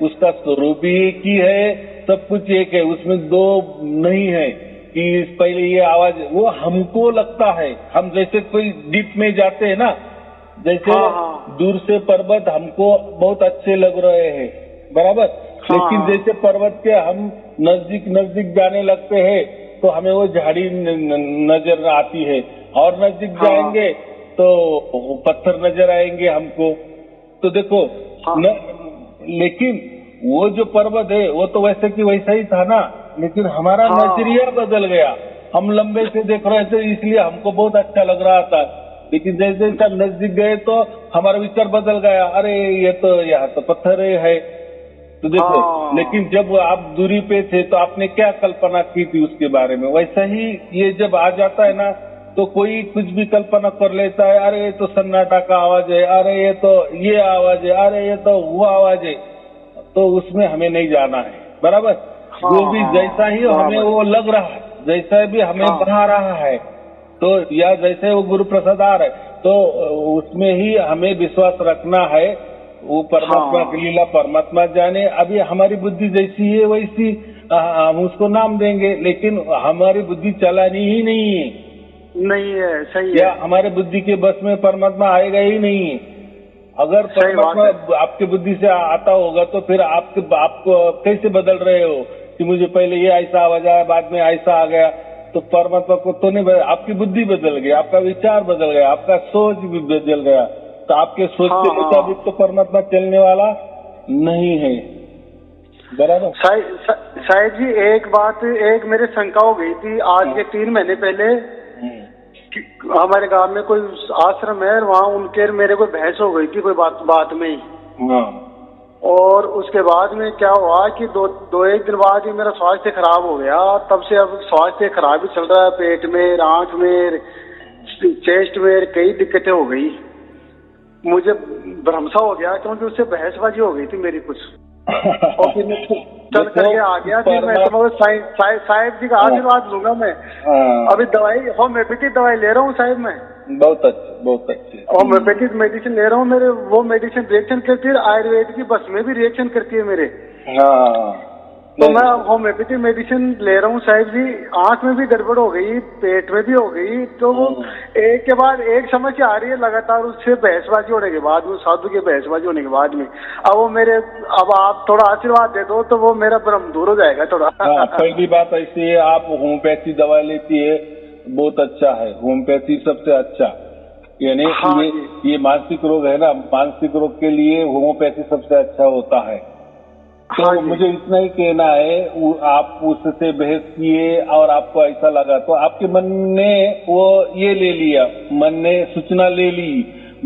उसका स्वरूप भी एक ही है, सब कुछ एक है, उसमें दो नहीं है कि पहले ये आवाज, वो हमको लगता है। हम जैसे कोई डीप में जाते हैं ना, जैसे दूर से पर्वत हमको बहुत अच्छे लग रहे हैं, बराबर। लेकिन जैसे पर्वत के हम नजदीक जाने लगते हैं तो हमें वो झाड़ी नजर आती है, और नजदीक जाएंगे तो पत्थर नजर आएंगे हमको। तो देखो लेकिन वो जो पर्वत है वो तो वैसे की वैसा ही था ना, लेकिन हमारा नजरिया बदल गया। हम लंबे से देख रहे थे इसलिए हमको बहुत अच्छा लग रहा था, लेकिन जैसे जैसे नजदीक गए तो हमारा विचार बदल गया, अरे ये तो यहाँ तो पत्थर है। तो देखो, लेकिन जब आप दूरी पे थे तो आपने क्या कल्पना की थी उसके बारे में, वैसा ही ये जब आ जाता है ना तो कोई कुछ भी कल्पना कर लेता है, अरे ये तो सन्नाटा का आवाज है, अरे ये तो ये आवाज है, अरे ये तो वो आवाज है। तो उसमें हमें नहीं जाना है, बराबर। जो भी जैसा ही हमें वो लग रहा है, जैसा भी हमें बना रहा है, तो या जैसे वो गुरु प्रसाद आ रहा है, तो उसमें ही हमें विश्वास रखना है। वो परमात्मा की लीला परमात्मा जाने। अभी हमारी बुद्धि जैसी है वैसी हम उसको नाम देंगे, लेकिन हमारी बुद्धि चलानी ही नहीं है, सही है। हमारे बुद्धि के बस में परमात्मा आएगा ही नहीं है। अगर परमात्मा आपके बुद्धि से आता होगा तो फिर आपको कैसे बदल रहे हो कि मुझे पहले ये ऐसा आवाज आया, बाद में ऐसा आ गया। तो परमात्मा को तो नहीं, आपकी बुद्धि बदल गई, आपका विचार बदल गया, आपका सोच भी बदल गया। तो आपके सोच के मुताबिक तो परमात्मा चलने वाला नहीं है, बराबर। शायद जी एक मेरे शंका हो गई थी आज के 3 महीने पहले। हमारे गांव में कोई आश्रम है, वहाँ उनके मेरे को बहस हो गई थी कोई बात में ही। और उसके बाद में क्या हुआ कि एक दिन बाद ही मेरा स्वास्थ्य खराब हो गया। तब से अब स्वास्थ्य खराब ही चल रहा है, पेट में, आंख में, चेस्ट में कई दिक्कतें हो गई। मुझे भ्रमसा हो गया क्योंकि उससे बहसबाजी हो गई थी मेरी कुछ। और फिर मैं चल करके आ गया। फिर मैं साहिब जी का आशीर्वाद लूंगा मैं। अभी दवाई होम्योपैथी दवाई ले रहा हूँ साहिब मैं। बहुत अच्छे, बहुत अच्छे। होम्योपैथिक मेडिसिन ले रहा हूँ, मेरे वो मेडिसिन रिएक्शन करती है, आयुर्वेद की बस में भी रिएक्शन करती है मेरे। हाँ, तो मैं होम्योपैथिक मेडिसिन ले रहा हूँ साहिब जी, आंख में भी गड़बड़ हो गई, पेट में भी हो गई, तो वो एक के बाद एक समस्या आ रही है लगातार, उससे बहसबाजी होने के बाद में, साधु की बहसबाजी होने के बाद में। अब वो मेरे, अब आप थोड़ा आशीर्वाद दे दो तो वो मेरा भ्रम दूर हो जाएगा थोड़ा। हाँ, पहली बात ऐसी है, आप होम्योपैथी दवा लेती है, बहुत अच्छा है, होम्योपैथी सबसे अच्छा। यानी हाँ ये मानसिक रोग है ना, मानसिक रोग के लिए होम्योपैथी सबसे अच्छा होता है। तो हाँ मुझे इतना ही कहना है, आप उससे बहस किए और आपको ऐसा लगा तो आपके मन ने वो ये ले लिया, मन ने सूचना ले ली,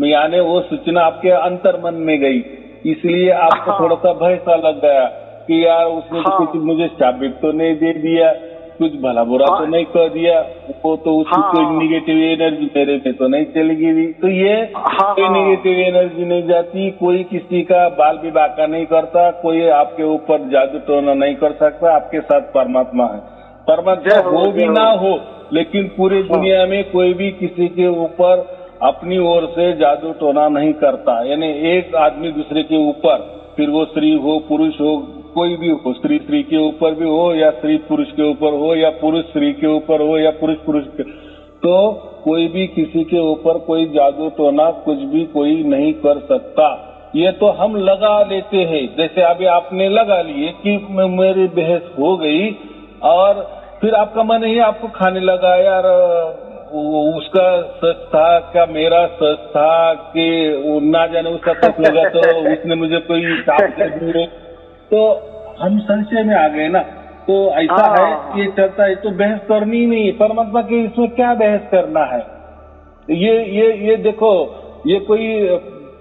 यानी वो सूचना आपके अंतर मन में गई, इसलिए आपको थोड़ा सा भय सा लग गया कि यार उसने तो कुछ मुझे साबित तो नहीं दे दिया, कुछ भला बुरा तो नहीं कह दिया, वो तो उसकी कोई निगेटिव एनर्जी मेरे में तो नहीं चलेगी। तो ये कोई निगेटिव एनर्जी नहीं जाती, कोई किसी का बाल विवाह का नहीं करता, कोई आपके ऊपर जादू टोना नहीं कर सकता, आपके साथ परमात्मा है। परमात्मा हो भी ना हो, लेकिन पूरी दुनिया में कोई भी किसी के ऊपर अपनी ओर से जादू टोना नहीं करता। यानी एक आदमी दूसरे के ऊपर, फिर वो स्त्री हो पुरुष हो, कोई भी हो, स्त्री स्त्री के ऊपर भी हो या स्त्री पुरुष के ऊपर हो या पुरुष स्त्री के ऊपर हो या पुरुष पुरुष के, तो कोई भी किसी के ऊपर कोई जादू टोना कुछ भी कोई नहीं कर सकता। ये तो हम लगा लेते हैं, जैसे अभी आपने लगा लिए कि मेरी बहस हो गई और फिर आपका मन ही आपको खाने लगा, यार उसका सच था क्या मेरा सच था कि ना जाने उसका सच लगा तो उसने मुझे कोई साफ कर दिए, तो हम संशय में आ गए ना। तो ऐसा है, ये चलता है, तो बहस करनी ही नहीं, परमात्मा के इसमें क्या बहस करना है। ये देखो, ये कोई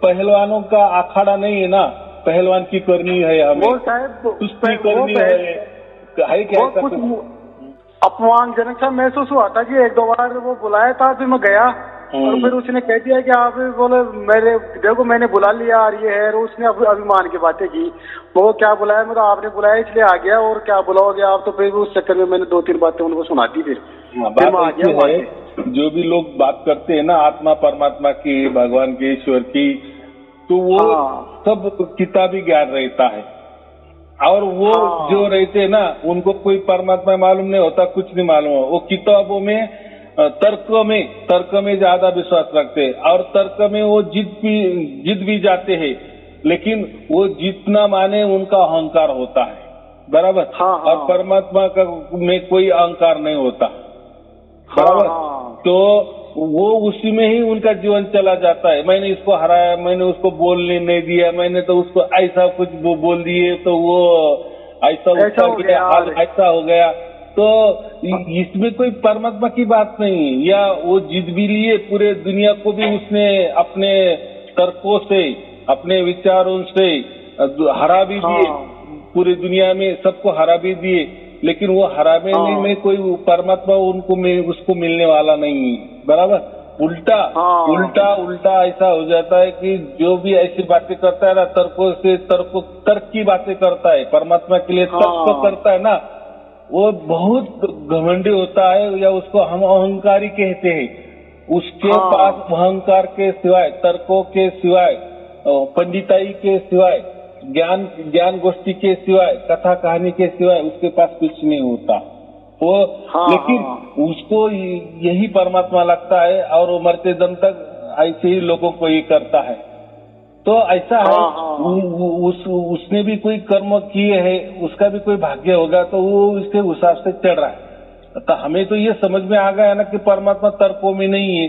पहलवानों का अखाड़ा नहीं है ना, पहलवान की करनी है हमें, कुश्ती करनी है क्या अपमानजनक सा महसूस हुआ था कि एक दो बार वो बुलाया था, फिर मैं गया और फिर उसने कह दिया कि आप बोले मेरे देखो मैंने बुला लिया और ये है, और उसने अभिमान की बातें की, वो क्या बुलाया, मतलब आपने बुलाया इसलिए आ गया और क्या बुलाओगे आप, तो फिर उस चक्कर में मैंने 2-3 बातें उनको सुना दी। फिर बात है, जो भी लोग बात करते हैं ना आत्मा परमात्मा की, भगवान की, ईश्वर की, तो वो सब किताबी ज्ञान रहता है, और वो जो रहते हैं ना उनको कोई परमात्मा मालूम नहीं होता, कुछ नहीं मालूम हो, वो किताबों में तर्क में ज्यादा विश्वास रखते हैं, और तर्क में वो जीत भी जाते हैं, लेकिन वो जीतना माने उनका अहंकार होता है, बराबर। और परमात्मा का में कोई अहंकार नहीं होता, बराबर। तो वो उसी में ही उनका जीवन चला जाता है, मैंने इसको हराया, मैंने उसको बोलने नहीं दिया, मैंने तो उसको ऐसा कुछ बोल दिए तो वो ऐसा हो गया, तो इसमें कोई परमात्मा की बात नहीं। या वो जीत भी लिए, पूरे दुनिया को भी उसने अपने तर्कों से, अपने विचारों से हरा भी दिए, पूरी दुनिया में सबको हरा भी दिए, लेकिन वो हराने में कोई परमात्मा उसको मिलने वाला नहीं, बराबर। उल्टा ऐसा हो जाता है कि जो भी ऐसी बातें करता है ना, तर्क की बातें करता है, परमात्मा के लिए तर्क करता है ना, वो बहुत घमंडी होता है, या उसको हम अहंकारी कहते हैं। उसके पास अहंकार के सिवाय, तर्कों के सिवाय, पंडिताई के सिवाय, ज्ञान गोष्ठी के सिवाय, कथा कहानी के सिवाय उसके पास कुछ नहीं होता वो। लेकिन उसको यही परमात्मा लगता है, और वो मरते दम तक ऐसे ही लोगों को ये करता है। तो ऐसा है, उसने भी कोई कर्म किए हैं, उसका भी कोई भाग्य होगा, तो वो उसके हिसाब से चढ़ रहा है। तो हमें तो ये समझ में आ गया ना कि परमात्मा तर्कों में नहीं है,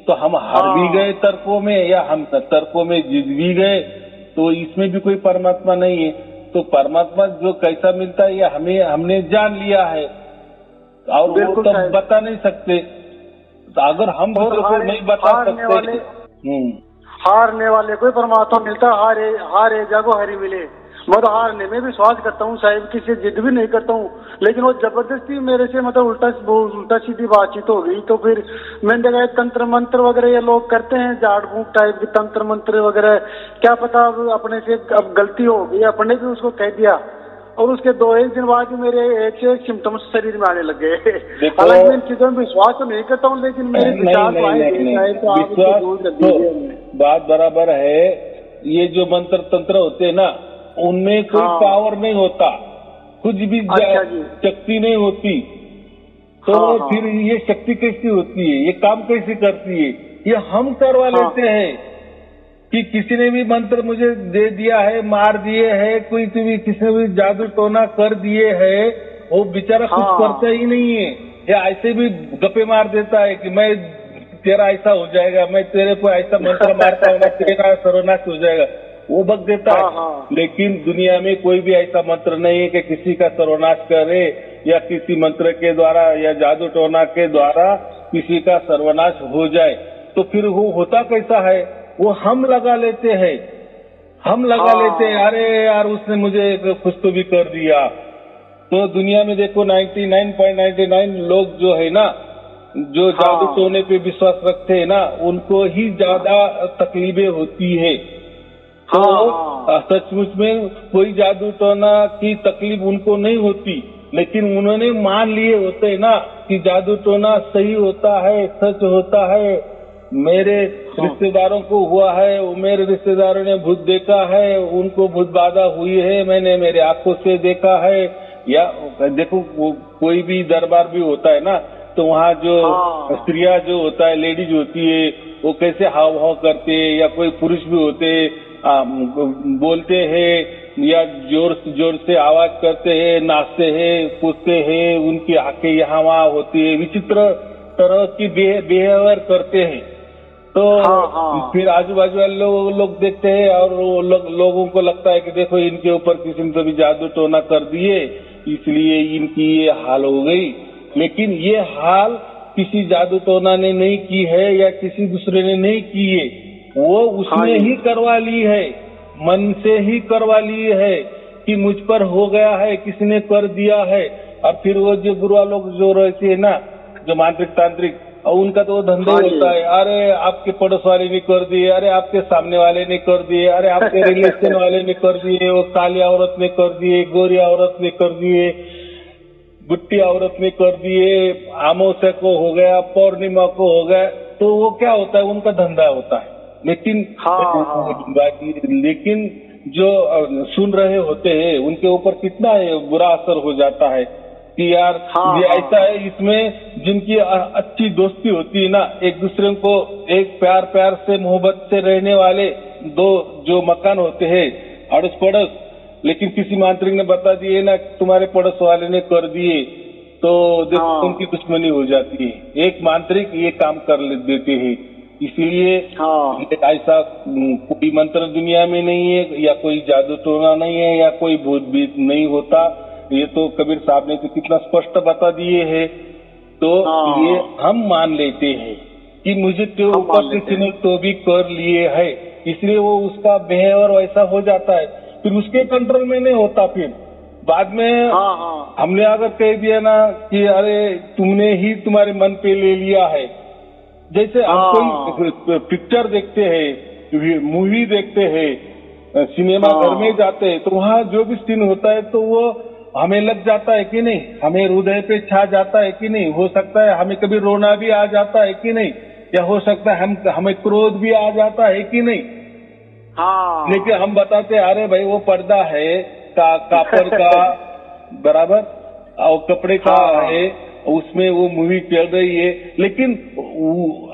तो हम हार भी गए तर्कों में, या हम तर्कों में जीत भी गए, तो इसमें भी कोई परमात्मा नहीं है। तो परमात्मा जो कैसा मिलता है, ये हमने जान लिया है, और वो तो बता नहीं सकते। तो अगर हम दूसरों को नहीं बता सकते, हारने वाले को परमात्मा मिलता, हारे जागो हरी मिले। मैं तो हारने में विश्वास करता हूँ साहिब, किसी जिद भी नहीं करता हूँ, लेकिन वो जबरदस्ती मेरे से मतलब उल्टा सीधी बातचीत हो गई। तो फिर मैंने देखा तंत्र मंत्र वगैरह ये लोग करते हैं, झाड़ फूंक टाइप के तंत्र मंत्र वगैरह, क्या पता अपने से अब गलती हो गई, अपने भी उसको कह दिया, और उसके 2-1 दिन बाद मेरे एक से एक सिम्टम्स शरीर में आने लग गए। देखो, हालांकि मैं इन चीजों में विश्वास तो नहीं करता हूँ, लेकिन मेरे विचार तो आए हैं, तो आप इसको दूर कर दीजिए। बात बराबर है। ये जो मंत्र तंत्र होते हैं ना, उनमें कोई पावर नहीं होता, कुछ भी शक्ति नहीं होती। तो फिर ये शक्ति कैसी होती है, ये काम कैसे करती है, ये हम करवा लेते हैं कि किसी ने भी मंत्र मुझे दे दिया है, मार दिए है, कोई भी किसी ने भी जादू टोना कर दिए है, वो बेचारा कुछ करता ही नहीं है। या ऐसे भी गप्पे मार देता है कि मैं तेरा ऐसा हो जाएगा, मैं तेरे को ऐसा मंत्र मारता हूँ ना, तेरा सर्वनाश हो जाएगा, वो बक देता है। लेकिन दुनिया में कोई भी ऐसा मंत्र नहीं है कि किसी का सर्वनाश करे, या किसी मंत्र के द्वारा या जादू टोना के द्वारा किसी का सर्वनाश हो जाए। तो फिर वो होता कैसा है, वो हम लगा लेते हैं, हम लगा लेते हैं, अरे यार उसने मुझे कुछ तो भी कर दिया। तो दुनिया में देखो 99.99 लोग जो है ना, जो जादू टोने पे विश्वास रखते हैं ना, उनको ही ज्यादा तकलीफें होती है। तो सचमुच में कोई जादू टोना की तकलीफ उनको नहीं होती, लेकिन उन्होंने मान लिए होते हैं ना कि जादू टोना सही होता है, सच होता है। मेरे रिश्तेदारों को हुआ है, मेरे रिश्तेदारों ने भूत देखा है, उनको भूत बाधा हुई है, मैंने मेरे आंखों से देखा है। या देखो कोई भी दरबार भी होता है ना, तो वहाँ जो स्त्रियां जो होता है, लेडीज होती है, वो कैसे हाव भाव करते हैं, या कोई पुरुष भी होते बोलते हैं या जोर से आवाज करते हैं, नाचते हैं, कूदते हैं, उनकी आंखें यहाँ वहाँ होती है, विचित्र तरह की बिहेवियर करते हैं। तो फिर आजू बाजू वाले लोग देखते हैं और वो लोगों को लगता है कि देखो इनके ऊपर किसी ने कभी जादू टोना कर दिए, इसलिए इनकी ये हाल हो गई। लेकिन ये हाल किसी जादू टोना ने नहीं की है या किसी दूसरे ने नहीं की है, वो उसने ही करवा ली है, मन से ही करवा ली है कि मुझ पर हो गया है, किसी ने कर दिया है। और फिर वो जो गुरुआ लोग जो रहते हैं ना, जो मांत्रिक तांत्रिक, और उनका तो वो धंधा होता है, अरे आपके पड़ोस वाले ने कर दिए, अरे आपके सामने वाले ने कर दिए, अरे आपके रिलेशन वाले ने कर दिए, वो काली औरत ने कर दिए, गोरी औरत ने कर दिए, गुट्टी औरत ने कर दिए, अमावस्या को हो गया, पौर्णिमा को हो गया। तो वो क्या होता है, उनका धंधा होता है। लेकिन लेकिन जो सुन रहे होते हैं उनके ऊपर कितना बुरा असर हो जाता है कि यार ये ऐसा है। इसमें जिनकी अच्छी दोस्ती होती है ना, एक दूसरे को एक प्यार से मोहब्बत से रहने वाले दो जो मकान होते हैं अड़ोस पड़ोस, लेकिन किसी मांत्रिक ने बता दिए ना तुम्हारे पड़ोस वाले ने कर दिए, तो देखो उनकी दुश्मनी हो जाती है। एक मांत्रिक ये काम कर देते हैं। इसलिए ऐसा कोई मंत्र दुनिया में नहीं है, या कोई जादू टोना नहीं है, या कोई भूत भीत नहीं होता। ये तो कबीर साहब ने तो कितना स्पष्ट बता दिए है। तो ये हम मान लेते हैं कि मुझे तो ऊपर किसी ने तो भी कर लिए है, इसलिए वो उसका बिहेवियर वैसा हो जाता है, फिर उसके कंट्रोल में नहीं होता। फिर बाद में हमने अगर कह दिया ना कि अरे तुमने ही तुम्हारे मन पे ले लिया है। जैसे हम कोई पिक्चर देखते हैं, मूवी देखते हैं, सिनेमा घर में जाते हैं, तो वहाँ जो भी सीन होता है तो वो हमें लग जाता है कि नहीं, हमें हृदय पे छा जाता है कि नहीं। हो सकता है हमें कभी रोना भी आ जाता है कि नहीं, या हो सकता है हमें क्रोध भी आ जाता है कि नहीं। लेकिन हम बताते अरे भाई वो पर्दा है कापर का बराबर और कपड़े का है, उसमें वो मूवी चल रही है, लेकिन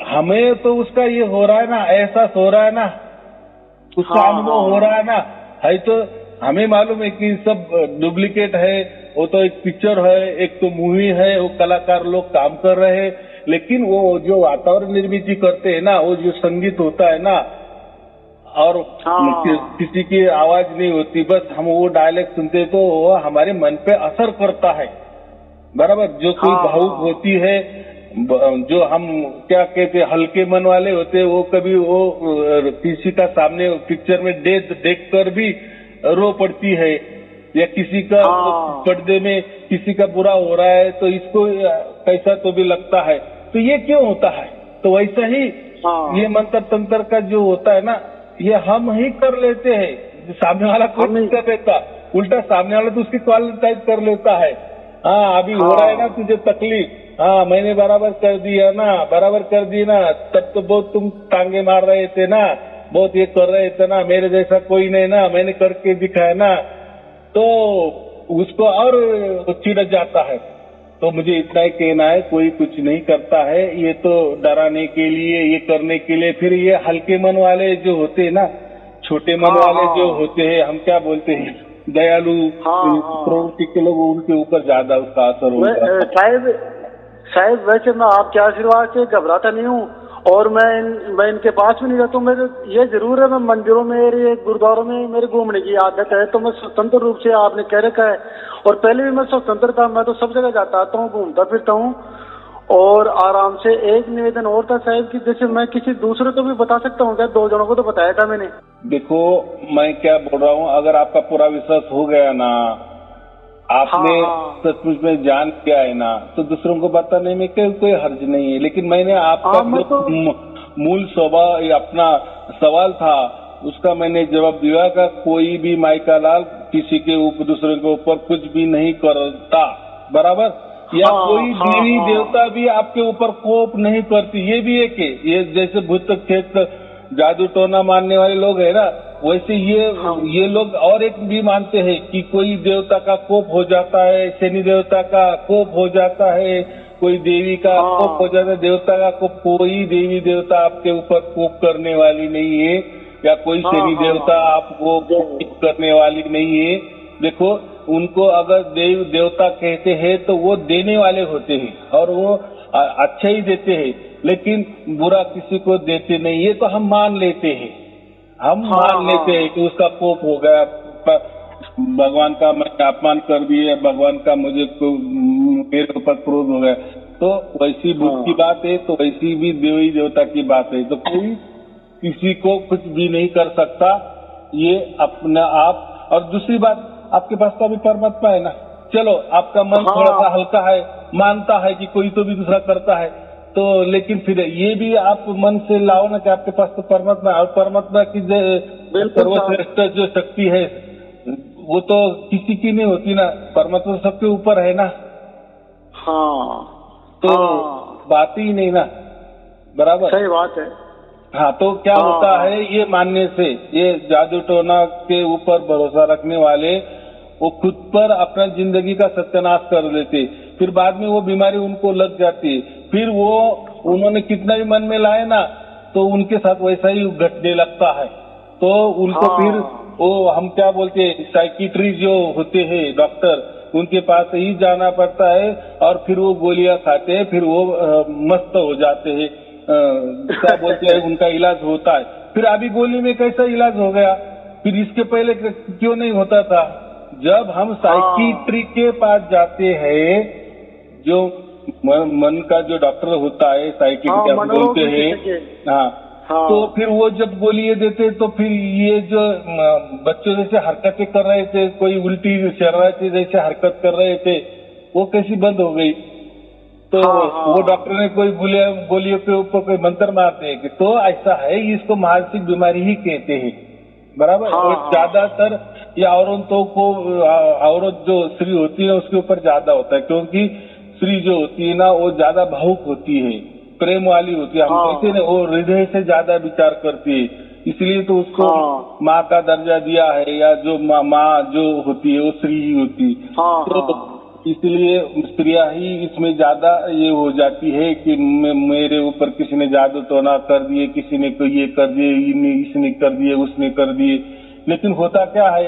हमें तो उसका ये हो रहा है ना, एहसास हो रहा है ना, उसका अनुभव हो रहा है ना। है तो हमें मालूम है कि सब डुप्लीकेट है, वो तो एक पिक्चर है, एक तो मूवी है, वो कलाकार लोग काम कर रहे हैं। लेकिन वो जो वातावरण निर्मित करते हैं ना, वो जो संगीत होता है ना, और किसी की आवाज नहीं होती, बस हम वो डायलेक्ट सुनते तो वो हमारे मन पे असर करता है बराबर। जो कोई भावुक होती है, जो हम क्या कहते हैं हल्के मन वाले होते हैं, वो कभी वो किसी का सामने पिक्चर में देख कर भी रो पड़ती है, या किसी का पर्दे में किसी का बुरा हो रहा है तो इसको कैसा तो भी लगता है। तो ये क्यों होता है? तो वैसा ही ये मंत्र तंत्र का जो होता है ना, ये हम ही कर लेते हैं, सामने वाला कोई नहीं कर लेता। उल्टा सामने वाला तो उसकी क्वालिटाइज कर लेता है। हाँ अभी हो रहा है ना तुझे तकलीफ, हाँ मैंने बराबर कर दिया ना, बराबर कर दी ना, तब तो बहुत तुम टांगे मार रहे थे ना, बहुत ये कर रहे थे ना, मेरे जैसा कोई नहीं ना, मैंने करके दिखाया ना, तो उसको और चिढ़ जाता है। तो मुझे इतना ही कहना है, कोई कुछ नहीं करता है, ये तो डराने के लिए, ये करने के लिए। फिर ये हल्के मन वाले जो होते हैं ना, छोटे मन वाले जो होते हैं, हम क्या बोलते हैं, दयालु प्रवृत्ति के लोग, उनके ऊपर ज्यादा उसका असर होता है। साहब वैसे मैं आपके आशीर्वाद से घबराता नहीं हूँ, और मैं इनके पास भी नहीं रहता हूँ। मेरे ये जरूर है, मैं मंदिरों में, गुरुद्वारों में मेरे घूमने की आदत है, तो मैं स्वतंत्र रूप से, आपने कह रखा है, और पहले भी मैं स्वतंत्र था, मैं तो सब जगह जाता आता हूँ, घूमता फिरता हूँ और आराम से। एक निवेदन और था साहब कि जैसे मैं किसी दूसरे को भी बता सकता हूँ क्या? 2 जनों को तो बताया था मैंने। देखो मैं क्या बोल रहा हूँ, अगर आपका पूरा विश्वास हो गया ना, आपने सचमुच में जान किया है ना, तो दूसरों को बताने में कोई हर्ज नहीं है। लेकिन मैंने आपका मूल स्वभाव, अपना सवाल था, उसका मैंने जवाब दिया का कोई भी माइका लाल किसी के ऊपर, दूसरे के ऊपर कुछ भी नहीं करता, बराबर, या कोई देवी देवता भी आपके ऊपर कोप नहीं करती। ये भी एक है, ये जैसे भूत खेत जादू टोना मानने वाले लोग है ना, वैसे ये लोग और एक भी मानते हैं कि कोई देवता का कोप हो जाता है, शनि देवता का कोप हो जाता है, कोई देवी का कोप हो जाता है, देवता का कोप। कोई देवी देवता आपके ऊपर कोप करने वाली नहीं है, या कोई शनि देवता आपको कोप करने वाली नहीं है। देखो, उनको अगर देव देवता कहते हैं तो वो देने वाले होते हैं, और वो अच्छा ही देते हैं, लेकिन बुरा किसी को देते नहीं। ये तो हम मान लेते हैं, मान लेते हैं कि उसका कोप हो गया, भगवान का मैं अपमान कर दिए, भगवान का मेरे ऊपर क्रोध हो गया, तो वैसी बुद्ध की बात है, तो वैसी भी देवी देवता की बात है। तो कोई किसी को कुछ भी नहीं कर सकता, ये अपना आप। और दूसरी बात, आपके पास तो अभी परमात्मा है ना, चलो आपका मन थोड़ा सा हल्का है, मानता है कि कोई तो भी दूसरा करता है, तो लेकिन फिर ये भी आप मन से लाओ ना कि आपके पास तो परमात्मा, और परमात्मा की सर्वश्रेष्ठ जो शक्ति है वो तो किसी की नहीं होती ना, परमात्मा सबके ऊपर है ना। तो बात ही नहीं ना, बराबर, सही बात है। हाँ, तो क्या होता है, ये मानने से, ये जादू टोना के ऊपर भरोसा रखने वाले, वो खुद पर अपना जिंदगी का सत्यानाश कर देते, फिर बाद में वो बीमारी उनको लग जाती है, फिर वो उन्होंने कितना भी मन में लाए ना, तो उनके साथ वैसा ही घटने लगता है। तो उनको फिर वो हम क्या बोलते हैं, साइकिट्री जो होते हैं डॉक्टर, उनके पास ही जाना पड़ता है, और फिर वो गोलियां खाते हैं, फिर वो मस्त हो जाते हैं, क्या बोलते हैं, उनका इलाज होता है। फिर अभी गोली में कैसा इलाज हो गया, फिर इसके पहले क्यों नहीं होता था? जब हम साइकिट्री के पास जाते हैं, जो मन का जो डॉक्टर होता है, साइकिट्री बोलते हैं, तो फिर वो जब गोली देते, तो फिर ये जो बच्चों जैसे हरकतें कर रहे थे, कोई उल्टी शरारती जैसे हरकत कर रहे थे, वो कैसी बंद हो गई। तो वो डॉक्टर ने कोई गोलियों के ऊपर कोई मंत्र मारते हैं कि तो ऐसा है, इसको मानसिक बीमारी ही कहते हैं, बराबर। और ज्यादातर ये औरतों को, औरत जो स्त्री होती है उसके ऊपर ज्यादा होता है, क्योंकि स्त्री जो होती है ना, वो ज्यादा भावुक होती है, प्रेम वाली होती है, हम कहते हैं वो हृदय से ज्यादा विचार करती है, इसलिए तो उसको माँ का दर्जा दिया है, या जो माँ जो होती है वो स्त्री ही होती है। तो इसलिए स्त्रियां ही इसमें ज्यादा ये हो जाती है कि मेरे ऊपर किसी ने जादू टोना कर दिए, किसी ने कोई ये कर दिए, इसने कर दिए, उसने कर दिए। लेकिन होता क्या है,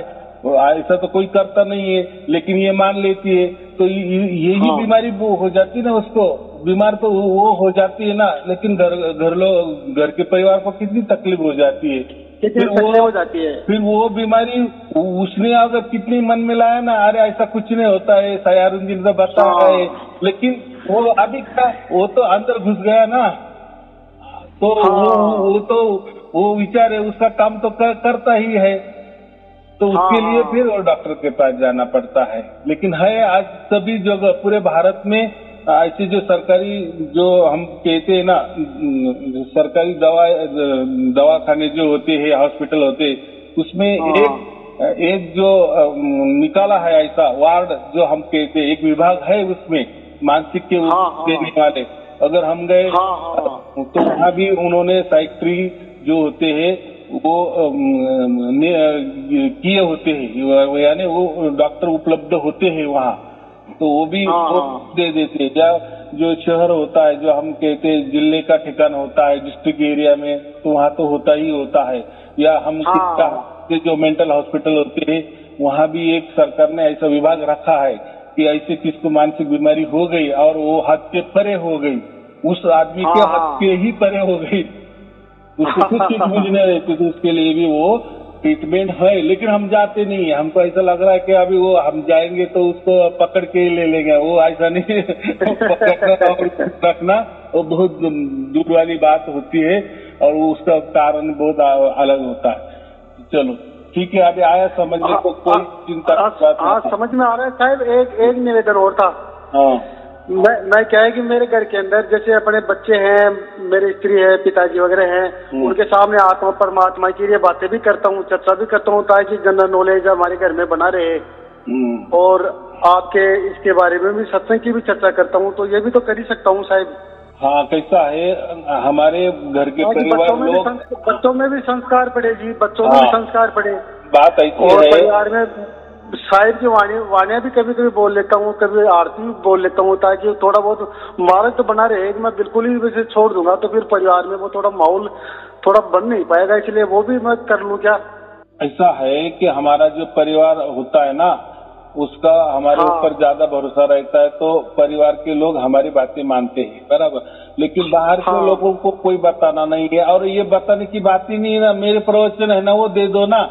ऐसा तो कोई करता नहीं है, लेकिन ये मान लेती है, तो यही बीमारी वो हो जाती है ना, उसको बीमार तो वो हो जाती है ना, लेकिन घर के परिवार को कितनी तकलीफ हो जाती है, फिर वो हो जाती है। फिर वो बीमारी उसने अगर कितनी मन में लाया ना, अरे ऐसा कुछ नहीं होता है, सयारुद्दीन का बता रहा है, लेकिन वो अभी क्या, वो तो अंदर घुस गया ना, तो वो विचार है, उसका काम तो करता ही है, तो उसके लिए फिर और डॉक्टर के पास जाना पड़ता है। लेकिन है आज सभी जगह पूरे भारत में ऐसे जो सरकारी, जो हम कहते हैं ना, सरकारी दवाखाने जो होते हैं, हॉस्पिटल होते हैं, उसमें एक जो निकाला है ऐसा वार्ड जो हम कहते एक विभाग है उसमें मानसिक के देने वाले, अगर हम गए तो वहाँ भी उन्होंने साइक्ट्री जो होते हैं वो किए होते हैं, यानी वो डॉक्टर उपलब्ध होते हैं वहाँ, तो वो भी दे देते हैं। या जो शहर होता है जो हम कहते हैं जिले का ठिकाना होता है डिस्ट्रिक्ट एरिया में, तो वहाँ तो होता ही होता है। या हम जो मेंटल हॉस्पिटल होते हैं वहाँ भी एक सरकार ने ऐसा विभाग रखा है कि ऐसे किसको मानसिक बीमारी हो गई और वो हद के परे हो गई, उस आदमी के हद के ही परे हो गई, उसको कुछ चीज बुझने रहती तो उसके लिए भी वो ट्रीटमेंट है, लेकिन हम जाते नहीं है। हमको ऐसा लग रहा है कि अभी वो हम जाएंगे तो उसको पकड़ के ही ले लेंगे, वो ऐसा नहीं पकड़ना और रखना वो बहुत दूर वाली बात होती है और उसका कारण बहुत अलग होता है। चलो ठीक है, अभी आया समझ में, तो कोई चिंता की बात नहीं। समझ में आ रहा है साहब। एक निवेदन और था। मैं क्या है कि मेरे घर के अंदर जैसे अपने बच्चे हैं, मेरी स्त्री है, पिताजी वगैरह हैं, उनके सामने आता हूँ, परमात्मा की ये बातें भी करता हूँ, चर्चा भी करता हूँ ताकि जनरल नॉलेज हमारे घर में बना रहे। और आपके इसके बारे में भी सत्संग की भी चर्चा करता हूँ, तो ये भी तो कर ही सकता हूँ साहब। हाँ, कैसा है हमारे घर के परिवार लोग, बच्चों में भी संस्कार पड़े जी, बच्चों में भी संस्कार पड़े। बात ऐसी है परिवार में साहिब की वाणियाँ भी कभी कभी बोल लेता हूँ, कभी आरती भी बोल लेता हूँ ताकि थोड़ा बहुत माहौल तो बना रहे। मैं बिल्कुल ही वैसे छोड़ दूंगा तो फिर परिवार में वो थोड़ा माहौल थोड़ा बन नहीं पाएगा, इसलिए वो भी मैं कर लूँ क्या? ऐसा है कि हमारा जो परिवार होता है ना, उसका हमारे ऊपर ज्यादा भरोसा रहता है, तो परिवार के लोग हमारी बातें मानते हैं, बराबर। लेकिन बाहर के लोगों को कोई बताना नहीं है, और ये बताने की बात ही नहीं है ना, मेरे प्रवचन है ना वो दे दो ना,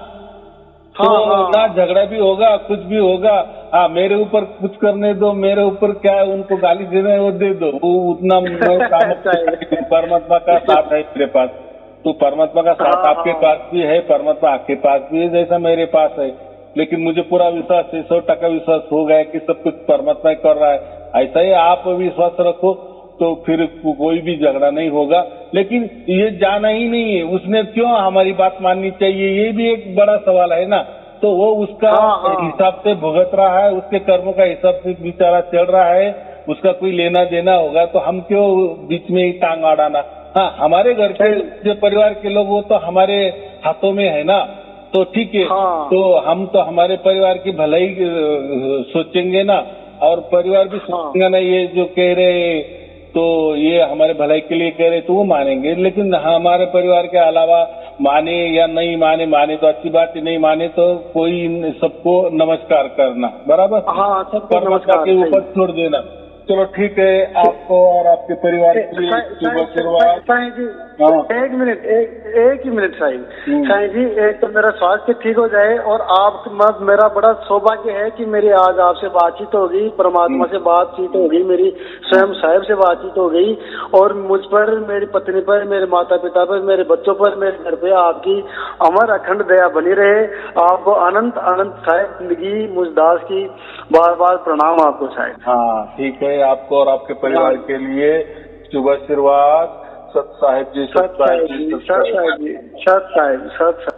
तो ना झगड़ा भी होगा कुछ भी होगा। हाँ, मेरे ऊपर कुछ करने दो, मेरे ऊपर क्या है, उनको गाली देना है वो दे दो, वो उतना काम परमात्मा का साथ है मेरे पास, तो परमात्मा का साथ आपके पास भी है, परमात्मा आपके पास भी है जैसा मेरे पास है। लेकिन मुझे पूरा विश्वास है, 100% विश्वास हो गया कि सब कुछ परमात्मा कर रहा है। ऐसा ही आप विश्वास रखो तो फिर कोई भी झगड़ा नहीं होगा। लेकिन ये जाना ही नहीं है उसने क्यों हमारी बात माननी चाहिए, ये भी एक बड़ा सवाल है ना। तो वो उसका हिसाब से भुगत रहा है, उसके कर्मों का हिसाब से बेचारा चल रहा है, उसका कोई लेना देना होगा, तो हम क्यों बीच में ही टांग अड़ाना। हाँ, हमारे घर के जो परिवार के लोग वो तो हमारे हाथों में है ना, तो ठीक है। तो हम तो हमारे परिवार की भलाई सोचेंगे ना, और परिवार भी सोचेंगे ना, ये जो कह रहे तो ये हमारे भलाई के लिए कह रहे तो वो मानेंगे। लेकिन हमारे परिवार के अलावा माने या नहीं माने, माने तो अच्छी बात है, नहीं माने तो कोई सबको नमस्कार करना, बराबर। सबको नमस्कार के ऊपर छोड़ देना। चलो ठीक है, आपको और आपके परिवार के लिए साईं जी एक ही मिनट साईं जी, एक तो मेरा स्वास्थ्य ठीक हो जाए, और आप मेरा बड़ा सौभाग्य है कि मेरी आज आपसे बातचीत हो गई, परमात्मा से बातचीत हो गई, मेरी स्वयं साहिब से बातचीत हो गई, और मुझ पर, मेरी पत्नी पर, मेरे माता पिता पर, मेरे बच्चों पर, मेरे घर पे आपकी अमर अखंड दया बनी रहे। आपको अनंत अनंत साहिब जिंदगी मुझदास की बार बार प्रणाम आपको साहिब। हाँ ठीक है, आपको और आपके परिवार के लिए शुभ आशीर्वाद। सत साहिब जी, सत साहिब जी, सत साहिब जी, सत साहिब, सत साहिब।